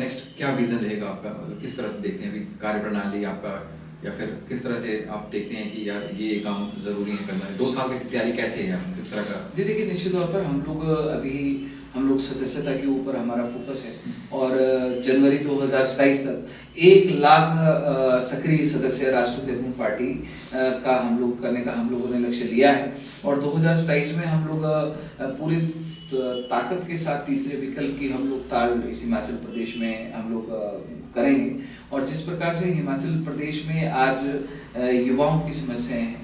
नेक्स्ट क्या विजन रहेगा आपका, मतलब किस तरह से देखते हैं अभी कार्यप्रणाली आपका, या फिर किस तरह से आप देखते हैं कि यार ये काम जरूरी है करना है? 2 साल की तैयारी कैसे है, किस तरह का? जी देखिए, निश्चित तौर पर हम लोग अभी हम लोग सदस्यता के ऊपर हमारा फोकस है और जनवरी 2027 तक 1 लाख सक्रिय सदस्य राष्ट्रीय लोकदल पार्टी का हम लोग करने का हम लोगों ने लक्ष्य लिया है और 2027 में हम लोग पूरी ताकत के साथ तीसरे विकल्प की हम लोग ताल इस हिमाचल प्रदेश में हम लोग करेंगे। और जिस प्रकार से हिमाचल प्रदेश में आज युवाओं की समस्याएं हैं,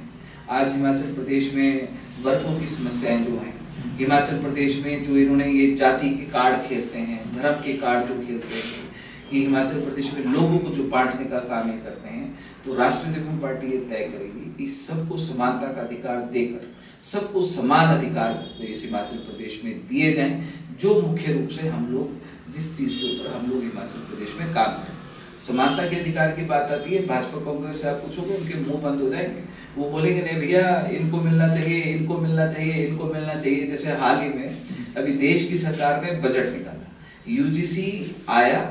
आज हिमाचल प्रदेश में वर्गों की समस्याएं जो हैं, हिमाचल प्रदेश में जो इन्होंने ये जाति के कार्ड खेलते हैं, धर्म के कार्ड जो खेलते हैं, कि हिमाचल प्रदेश में लोगों को जो बांटने का काम ये करते हैं, तो राष्ट्रीय लोकदल पार्टी ये तय करेगी कि सबको समानता का अधिकार देकर सबको समान अधिकार इस हिमाचल प्रदेश में दिए जाएं, जो मुख्य रूप से हम लोग जिस चीज के ऊपर हम लोग हिमाचल प्रदेश में काम करें। समानता के अधिकार की बात आती है, भाजपा कांग्रेस से आप पूछोगे उनके मुंह बंद हो जाएंगे, वो बोलेंगे नहीं भैया इनको मिलना चाहिए, इनको मिलना चाहिए, इनको मिलना चाहिए। जैसे हाल ही में अभी देश की सरकार ने बजट निकाला, यूजीसी आया,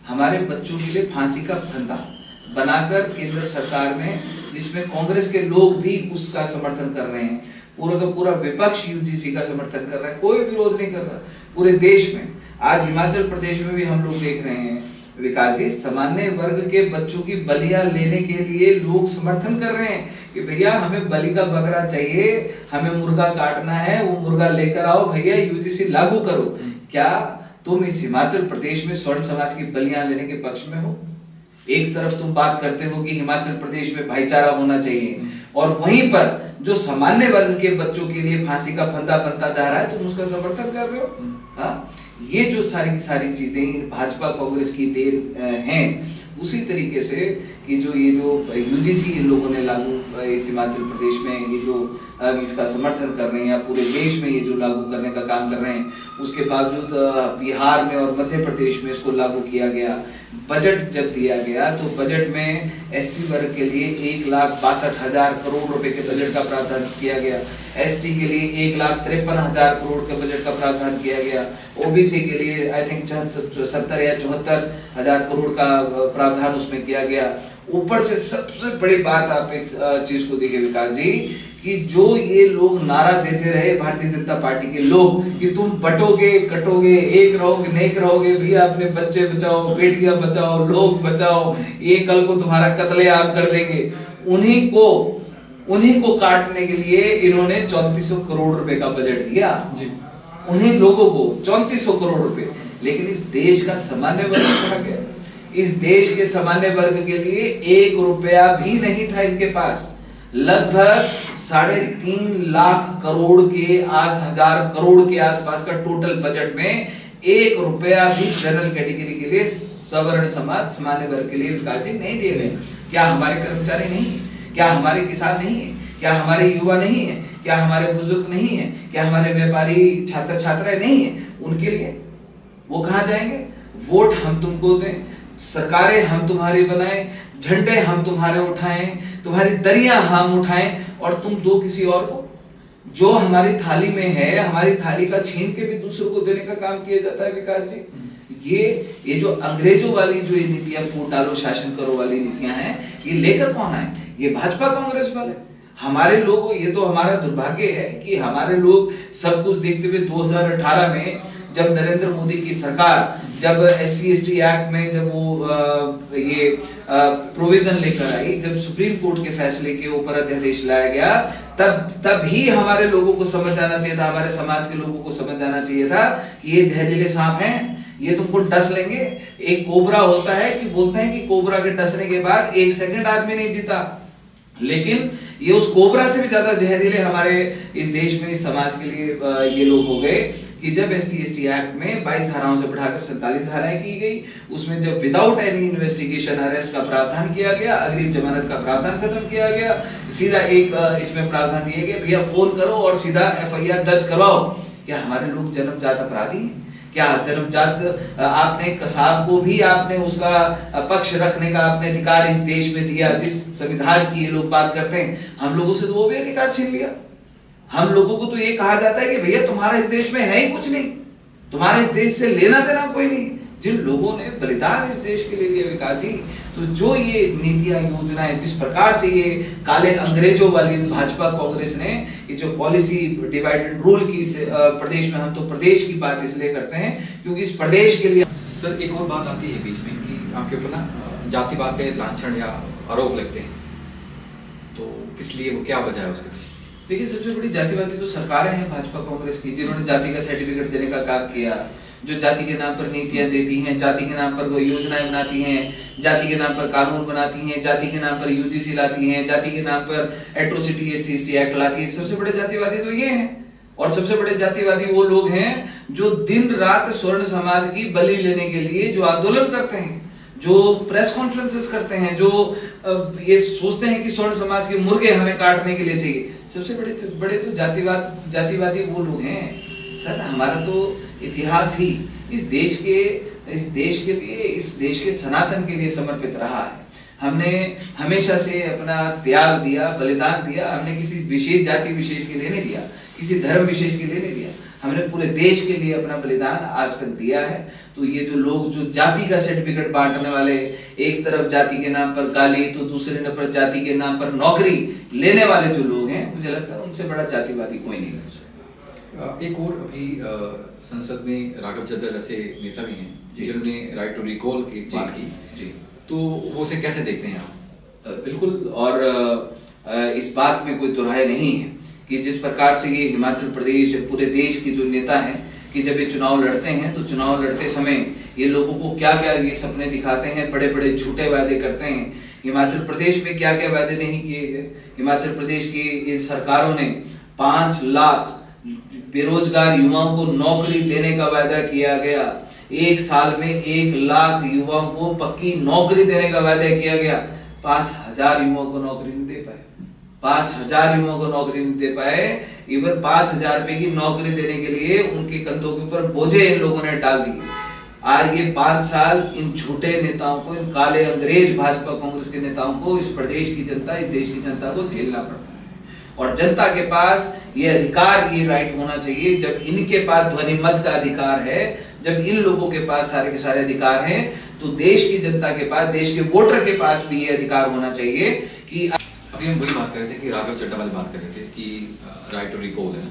हमारे बच्चों के लिए फांसी का फंदा बनाकर केंद्र सरकार ने, जिसमें कांग्रेस के लोग भी उसका समर्थन कर रहे हैं, पूरा का पूरा विपक्ष यूजीसी का समर्थन कर रहा है, कोई विरोध नहीं कर रहा पूरे देश में। आज हिमाचल प्रदेश में भी हम लोग देख रहे हैं विकास जी, सामान्य वर्ग के बच्चों की बलियां लेने के लिए लोग समर्थन कर रहे हैं कि भैया हमें बलि का बकरा चाहिए, हमें मुर्गा काटना है, वो मुर्गा लेकर आओ भैया, यूजीसी लागू करो। क्या तुम इस हिमाचल प्रदेश में स्वर्ण समाज की बलियां लेने के पक्ष में हो? एक तरफ तुम बात करते हो कि हिमाचल प्रदेश में भाईचारा होना चाहिए और वहीं पर जो सामान्य वर्ग के बच्चों के लिए फांसी का फंदा बनता जा रहा है तुम उसका समर्थन कर रहे हो। हाँ, ये जो सारी की सारी चीजें भाजपा कांग्रेस की देन हैं, उसी तरीके से कि जो ये जो यूजीसी इन लोगों ने लागू इस हिमाचल प्रदेश में ये जो इसका समर्थन कर रहे हैं या पूरे देश में ये जो लागू करने का काम कर रहे हैं, उसके बावजूद बिहार में और मध्य प्रदेश में इसको लागू किया गया। बजट जब दिया गया तो बजट में एससी वर्ग के लिए 1,62,000 करोड़ रुपए के बजट का प्रावधान किया गया, एसटी के लिए 1,53,000 करोड़ के बजट का प्रावधान किया गया, ओबीसी के लिए आई थिंक 70 या 74,000 करोड़ का प्रावधान उसमें किया गया। ऊपर से सबसे बड़ी बात आप एक चीज को देखिए विकास जी, कि जो ये लोग नारा देते रहे भारतीय जनता पार्टी के लोग कि तुम बटोगे कटोगे, एक रहोगे नहीं रहोगे, भैया अपने बच्चे बचाओ, बेटियां बचाओ, लोग बचाओ, ये कल को तुम्हारा कत्लेआम कर देंगे, उन्हीं को काटने के लिए इन्होंने 3400 करोड़ रुपए का बजट दिया जी, उन्हीं लोगों को 3400 करोड़ रुपए। लेकिन इस देश का सामान्य वर्ग कहां गया? इस देश के सामान्य वर्ग के लिए 1 रुपया भी नहीं था इनके पास। लगभग 3.5 लाख करोड़ के हजार करोड़ के आसपास का टोटल बजट में 1 रुपया भी जनरल कैटेगरी के लिए, सवर्ण समाज सामान्य वर्ग के लिए विकास जी नहीं दिए गए। क्या हमारे कर्मचारी नहीं है? क्या हमारे किसान नहीं है? क्या हमारे युवा नहीं है? क्या हमारे बुजुर्ग नहीं है? क्या हमारे व्यापारी छात्र छात्राएं नहीं है? उनके लिए वो कहां जाएंगे? वोट हम तुमको दें, सरकारें हम तुम्हारी बनाएं, झंडे हम तुम्हारे उठाएं, तुम्हारी दरिया हम उठाएं और तुम दो किसी और को। जो हमारी थाली में है, हमारी थाली का छीन के भी दूसरों को देने का काम किया जाता है विकास जी। ये जो अंग्रेजों वाली जो ये नीतियां, फूट डालो शासन करो वाली नीतियां हैं, ये लेकर कौन आए? ये भाजपा कांग्रेस वाले। हमारे लोग, ये तो हमारा दुर्भाग्य है कि हमारे लोग सब कुछ देखते हुए 2018 में जब नरेंद्र मोदी की सरकार जब SC/ST एक्ट में जब वो ये प्रोविजन लेकर आई, जब सुप्रीम कोर्ट के फैसले के ऊपर अध्यादेश लाया गया, तब ही हमारे लोगों को समझ आना चाहिए था, हमारे समाज के लोगों को समझ आना चाहिए था कि ये जहरीले सांप हैं, ये तुमको डस लेंगे। एक कोबरा होता है कि बोलते हैं कि कोबरा के डसने के बाद 1 सेकंड आदमी नहीं जीता, लेकिन ये उस कोबरा से भी ज्यादा जहरीले हमारे इस देश में, इस समाज के लिए ये लोग हो गए कि जब SC/ST एक्ट में 22 धाराओं से बढ़ाकर 47 धाराएं की गई, उसमें जब विदाउट एनी इन्वेस्टिगेशन अरेस्ट का प्रावधान किया गया, अग्रिम जमानत का प्रावधान खत्म किया गया, सीधा एक इसमें प्रावधान दिए गए, भैया फोन करो और सीधा FIR दर्ज करवाओ। क्या हमारे लोग जन्मजात अपराधी हैं? क्या जन्मजात आपने कसाब को भी आपने उसका पक्ष रखने का आपने अधिकार इस देश में दिया, जिस संविधान की ये लोग बात करते हैं, हम लोगों से तो वो भी अधिकार छीन लिया। हम लोगों को तो ये कहा जाता है कि भैया तुम्हारा इस देश में है ही कुछ नहीं, तुम्हारे इस देश से लेना देना कोई नहीं, जिन लोगों ने बलिदान इस देश के लिए दिया विकास जी, तो जो ये नीतियां योजनाएं जिस प्रकार से ये काले अंग्रेजों वाली भाजपा कांग्रेस ने ये जो पॉलिसी डिवाइड एंड रूल की प्रदेश में, हम तो प्रदेश की बात इसलिए करते हैं क्योंकि इस प्रदेश के लिए। सर एक और बात आती है बीच में कि आपके ऊपर ना जातिवाद के लांछन या आरोप लगते हैं, तो किस लिए, वो क्या वजह है उसके पीछे? देखिए, सबसे बड़ी जातिवादी तो सरकारें हैं भाजपा कांग्रेस की, जिन्होंने जाति का सर्टिफिकेट देने का काम किया, जो जाति के नाम पर नीतियां देती हैं, जाति के नाम पर वो योजनाएं बनाती हैं, जाति के नाम पर कानून बनाती हैं, जाति के नाम पर यूजीसी लाती हैं, जाति के नाम पर एट्रोसिटी एससी एक्ट लाती है। सबसे बड़े जातिवादी तो ये हैं। और सबसे बड़े जातिवादी वो लोग हैं जो दिन रात स्वर्ण समाज की बलि लेने के लिए जो आंदोलन करते हैं, जो प्रेस कॉन्फ्रेंसेस करते हैं, जो ये सोचते हैं कि स्वर्ण समाज के मुर्गे हमें काटने के लिए चाहिए। सबसे बड़े तो जातिवादी वो लोग हैं। सर, हमारा तो इतिहास ही इस देश के लिए, इस देश के सनातन के लिए समर्पित रहा है। हमने हमेशा से अपना त्याग दिया, बलिदान दिया। हमने किसी विशेष जाति विशेष के लिए नहीं दिया, किसी धर्म विशेष के लिए नहीं दिया। हमने पूरे देश के लिए अपना बलिदान आज तक दिया है। तो ये जो लोग जो जाति का सर्टिफिकेट बांटने वाले, एक तरफ जाति के नाम पर गाली तो दूसरे नंबर जाति के नाम पर नौकरी लेने वाले जो लोग हैं, मुझे लगता है उनसे बड़ा जातिवादी कोई नहीं हो सकता। एक और अभी संसद में राघव चद्दर ऐसे नेता भी हैं जिन्होंने राइट टू रिकॉल की बात की जी, तो वो उसे कैसे देखते हैं आप? बिल्कुल, और इस बात में कोई दुराय नहीं है कि जिस प्रकार से ये हिमाचल प्रदेश पूरे देश के जो नेता हैं कि जब ये चुनाव लड़ते हैं तो चुनाव लड़ते समय ये लोगों को क्या क्या ये सपने दिखाते हैं, बड़े बड़े झूठे वादे करते हैं। हिमाचल प्रदेश में क्या क्या वादे नहीं किए गए। हिमाचल प्रदेश की इन सरकारों ने 5 लाख बेरोजगार युवाओं को नौकरी देने का वादा किया गया। एक साल में 1 लाख युवाओं को पक्की नौकरी देने का वादा किया गया। 5000 युवाओं को नौकरी नहीं दे पाए। 5000 युवाओं को नौकरी नहीं दे पाए। इवन 5000 रुपए की नौकरी देने के लिए उनके कंधों के ऊपर बोझे इन लोगों ने डाल दिए। आज ये 5 साल इन झूठे नेताओं को, इन काले अंग्रेज भाजपा कांग्रेस के नेताओं को, इस प्रदेश की जनता, इस देश की जनता को झेलना पड़ता है। और जनता के पास ये अधिकार, ये राइट होना चाहिए। जब इनके पास ध्वनि मत का अधिकार है, जब इन लोगों के पास सारे के सारे अधिकार हैं, तो देश की जनता के पास, देश के वोटर के पास भी ये अधिकार होना चाहिए कि अभी हम वही बात कर रहे थे कि राघव चड्ढा वाली बात कर रहे थे कि राइट टू रिकॉल है,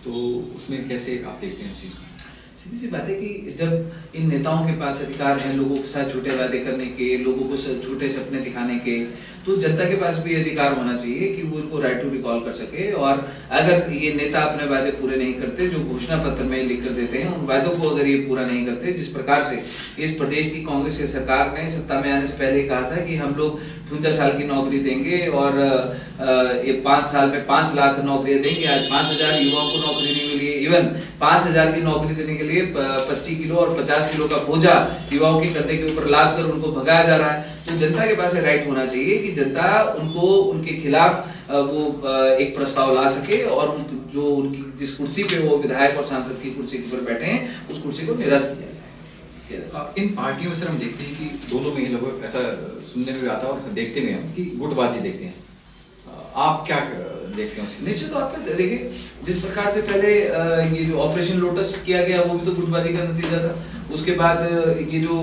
तो उसमें कैसे आप देखते हैं उस चीज को? सीधी सी बात है कि जब इन नेताओं के पास अधिकार हैं लोगों के साथ झूठे वादे करने के, लोगों को झूठे सपने दिखाने के, तो जनता के पास भी अधिकार होना चाहिए कि वो इनको राइट टू रिकॉल कर सके। और अगर ये नेता अपने वादे पूरे नहीं करते, जो घोषणा पत्र में लिख कर देते हैं, उन वादों को अगर ये पूरा नहीं करते, जिस प्रकार से इस प्रदेश की कांग्रेस की सरकार ने सत्ता में आने से पहले कहा था कि हम लोग 58 साल की नौकरी देंगे और ये 5 साल में 5 लाख नौकरियां देंगे। आज 5000 युवाओं को नौकरी नहीं मिली है। इवन 5000 की नौकरी देने के लिए 25 किलो और 50 किलो का बोझा युवाओं के कंधे के ऊपर लाद कर उनको भगाया जा रहा है। तो जनता के पास राइट होना चाहिए कि जनता उनको, उनके खिलाफ वो एक प्रस्ताव ला सके और जो उनकी जिस कुर्सी पे वो विधायक और सांसद की कुर्सी के ऊपर बैठे हैं, उस कुर्सी को निरस्त किया जाए। इन पार्टियों में सर हम देखते हैं कि दोनों में लगभग ऐसा सुनने में आता है और देखते में हम कि गुटबाजी देखते हैं। आप क्या देखते हैं? निश्चित तौर पे देखिए, जिस प्रकार से पहले ये जो ऑपरेशन लोटस किया गया वो भी तो गुटबाजी का नतीजा था। उसके बाद ये जो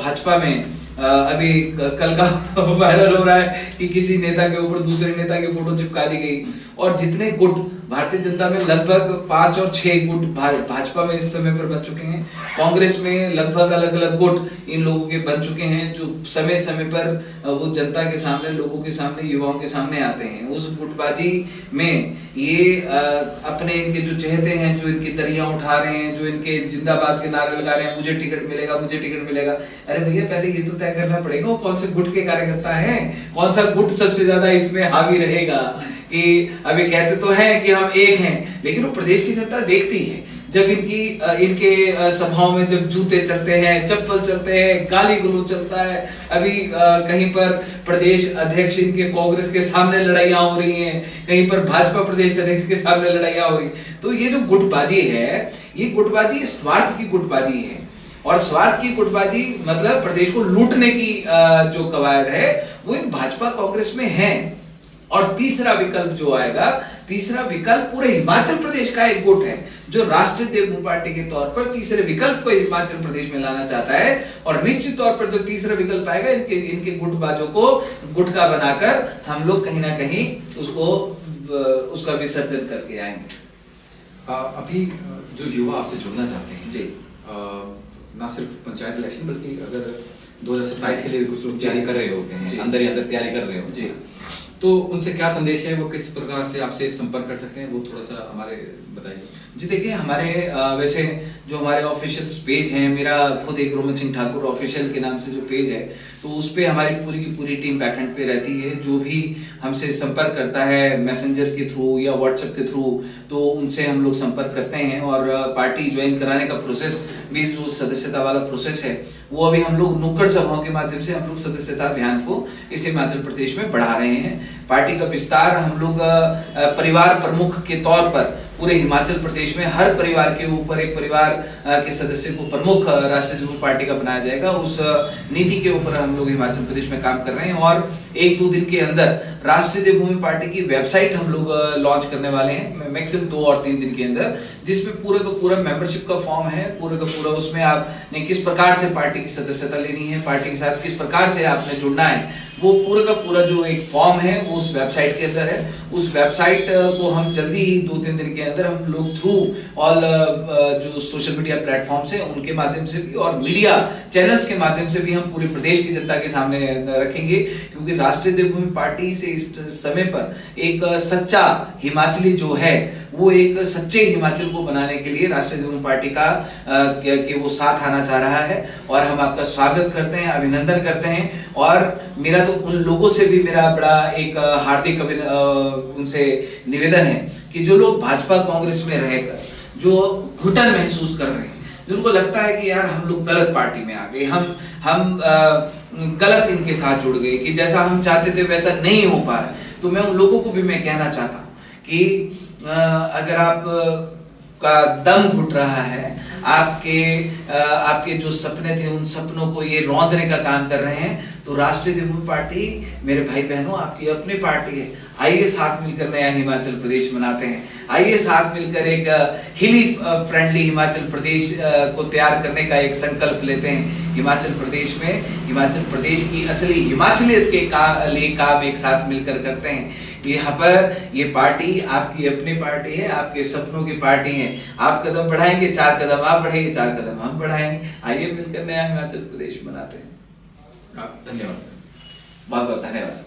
भाजपा में अभी कल का वायरल हो रहा है कि किसी नेता के ऊपर दूसरे नेता की फोटो चिपका दी गई। और जितने गुट भारतीय जनता में लगभग 5 और 6 गुट भाजपा में इस समय पर बन चुके हैं। कांग्रेस में लगभग अलग अलग गुट इन लोगों के बन चुके हैं, जो समय समय पर वो जनता के सामने, लोगों के सामने, युवाओं के सामने आते हैं। उस गुटबाजी में ये अपने इनके जो चहेते हैं, जो इनकी दरियां उठा रहे हैं, जो इनके जिंदाबाद के नारे लगा रहे हैं, मुझे टिकट मिलेगा, मुझे टिकट मिलेगा। अरे भैया, पहले ये तो तय करना पड़ेगा वो कौन से गुट के कार्यकर्ता हैं, कौन सा गुट सबसे ज्यादा इसमें हावी रहेगा। कि अभी कहते तो हैं कि हम एक हैं, लेकिन वो प्रदेश की जनता देखती है जब इनके सभाओं में जब जूते चलते हैं, चप्पल चलते हैं, गाली गलौज चलता है। अभी कहीं पर प्रदेश अध्यक्ष इनके कांग्रेस के सामने लड़ाइयां हो रही हैं, कहीं पर भाजपा प्रदेश अध्यक्ष के सामने लड़ाइयां हो रही। तो ये जो गुटबाजी है, ये गुटबाजी स्वार्थ की गुटबाजी है। और स्वार्थ की गुटबाजी मतलब प्रदेश को लूटने की जो कवायद है, वो इन भाजपा कांग्रेस में है। और तीसरा विकल्प जो आएगा, तीसरा विकल्प पूरे हिमाचल प्रदेश का एक गुट है जो राष्ट्रीय देवभूमि पार्टी के तौर पर तीसरे विकल्प को हिमाचल प्रदेश में लाना चाहता है। और निश्चित तौर पर जो तीसरा विकल्प आएगा, इनके गुटबाजों को गुटका बनाकर हम लोग कहीं ना कहीं उसका विसर्जन करके आएंगे। अभी जो युवा आपसे जुड़ना चाहते हैं जी, ना सिर्फ पंचायत इलेक्शन बल्कि अगर 2027 के लिए भी कुछ लोग तैयारी कर रहे होते हैं, अंदर ही अंदर तैयारी कर रहे होते हैं, तो उनसे क्या संदेश है, वो किस प्रकार से आपसे संपर्क कर सकते हैं, वो थोड़ा सा हमारे बताइए। जी देखिए, हमारे वैसे जो हमारे ऑफिशियल पेज हैं, मेरा खुद एक रोमित सिंह ठाकुर ऑफिशियल के नाम से जो पेज है, तो उस पे हमारी पूरी की पूरी टीम बैकएंड पे रहती है। जो भी हमसे संपर्क करता है मैसेंजर के थ्रू या व्हाट्सएप के थ्रू, तो उनसे हम लोग संपर्क करते हैं। और पार्टी ज्वाइन कराने का प्रोसेस भी, जो सदस्यता वाला प्रोसेस है, वो अभी हम लोग नुक्कड़ सभाओं के माध्यम से हम लोग सदस्यता अभियान को इस हिमाचल प्रदेश में बढ़ा रहे हैं। पार्टी का विस्तार हम लोग परिवार प्रमुख के तौर पर पूरे हिमाचल प्रदेश में हर परिवार के ऊपर एक परिवार के सदस्य को प्रमुख राष्ट्रीय देवभूमि पार्टी का बनाया जाएगा। उस नीति के ऊपर हम लोग हिमाचल प्रदेश में काम कर रहे हैं और 1-2 दिन के अंदर राष्ट्रीय देवभूमि पार्टी की वेबसाइट हम लोग लॉन्च करने वाले हैं, मैक्सिमम 2 और 3 दिन के अंदर, जिसमें पूरा का पूरा मेंबरशिप का फॉर्म है। पूरा का पूरा उसमें आपने किस प्रकार से पार्टी की सदस्यता लेनी है, पार्टी के साथ किस प्रकार से आपने जुड़ना है, वो पूरा का पूरा जो एक फॉर्म है वो उस वेबसाइट के अंदर है। उस वेबसाइट को हम जल्दी ही 2-3 दिन के अंदर हम लोग थ्रू ऑल जो सोशल मीडिया प्लेटफॉर्म्स हैं उनके माध्यम से भी और मीडिया चैनल्स के माध्यम से भी हम पूरे प्रदेश की जनता के सामने रखेंगे। क्योंकि राष्ट्रीय देवभूमि पार्टी से इस समय पर एक सच्चा हिमाचली जो है, वो एक सच्चे हिमाचल को बनाने के लिए राष्ट्रीय देवभूमि पार्टी का के वो साथ आना चाह रहा है। और हम आपका स्वागत करते हैं, अभिनंदन करते हैं। और मेरा तो उन लोगों से भी मेरा बड़ा एक हार्दिक उनसे निवेदन है कि जो लोग भाजपा कांग्रेस में रहकर जो घुटन महसूस कर रहे हैं, जिनको लगता है कि यार हम लोग गलत पार्टी में आ गए, हम गलत इनके साथ जुड़ गए, कि जैसा हम चाहते थे वैसा नहीं हो पा रहा, तो मैं उन लोगों को भी मैं कहना चाहता हूँ कि अगर आप का दम घुट रहा है, आपके जो सपने थे उन सपनों को ये रौंदने का काम कर रहे हैं, तो राष्ट्रीय देवभूमि पार्टी मेरे भाई बहनों आपकी अपनी पार्टी है। आइए साथ मिलकर नया हिमाचल प्रदेश बनाते हैं, आइए साथ मिलकर एक हिली फ्रेंडली हिमाचल प्रदेश को तैयार करने का एक संकल्प लेते हैं। हिमाचल प्रदेश में हिमाचल प्रदेश की असली हिमाचलियत के लिए काम एक साथ मिलकर करते हैं। यहाँ पर ये पार्टी आपकी अपनी पार्टी है, आपके सपनों की पार्टी है। आप कदम बढ़ाएंगे, 4 कदम आप बढ़ाएंगे, 4 कदम हम बढ़ाएंगे। आइए मिलकर नया हिमाचल प्रदेश बनाते हैं। धन्यवाद सर, बहुत बहुत धन्यवाद।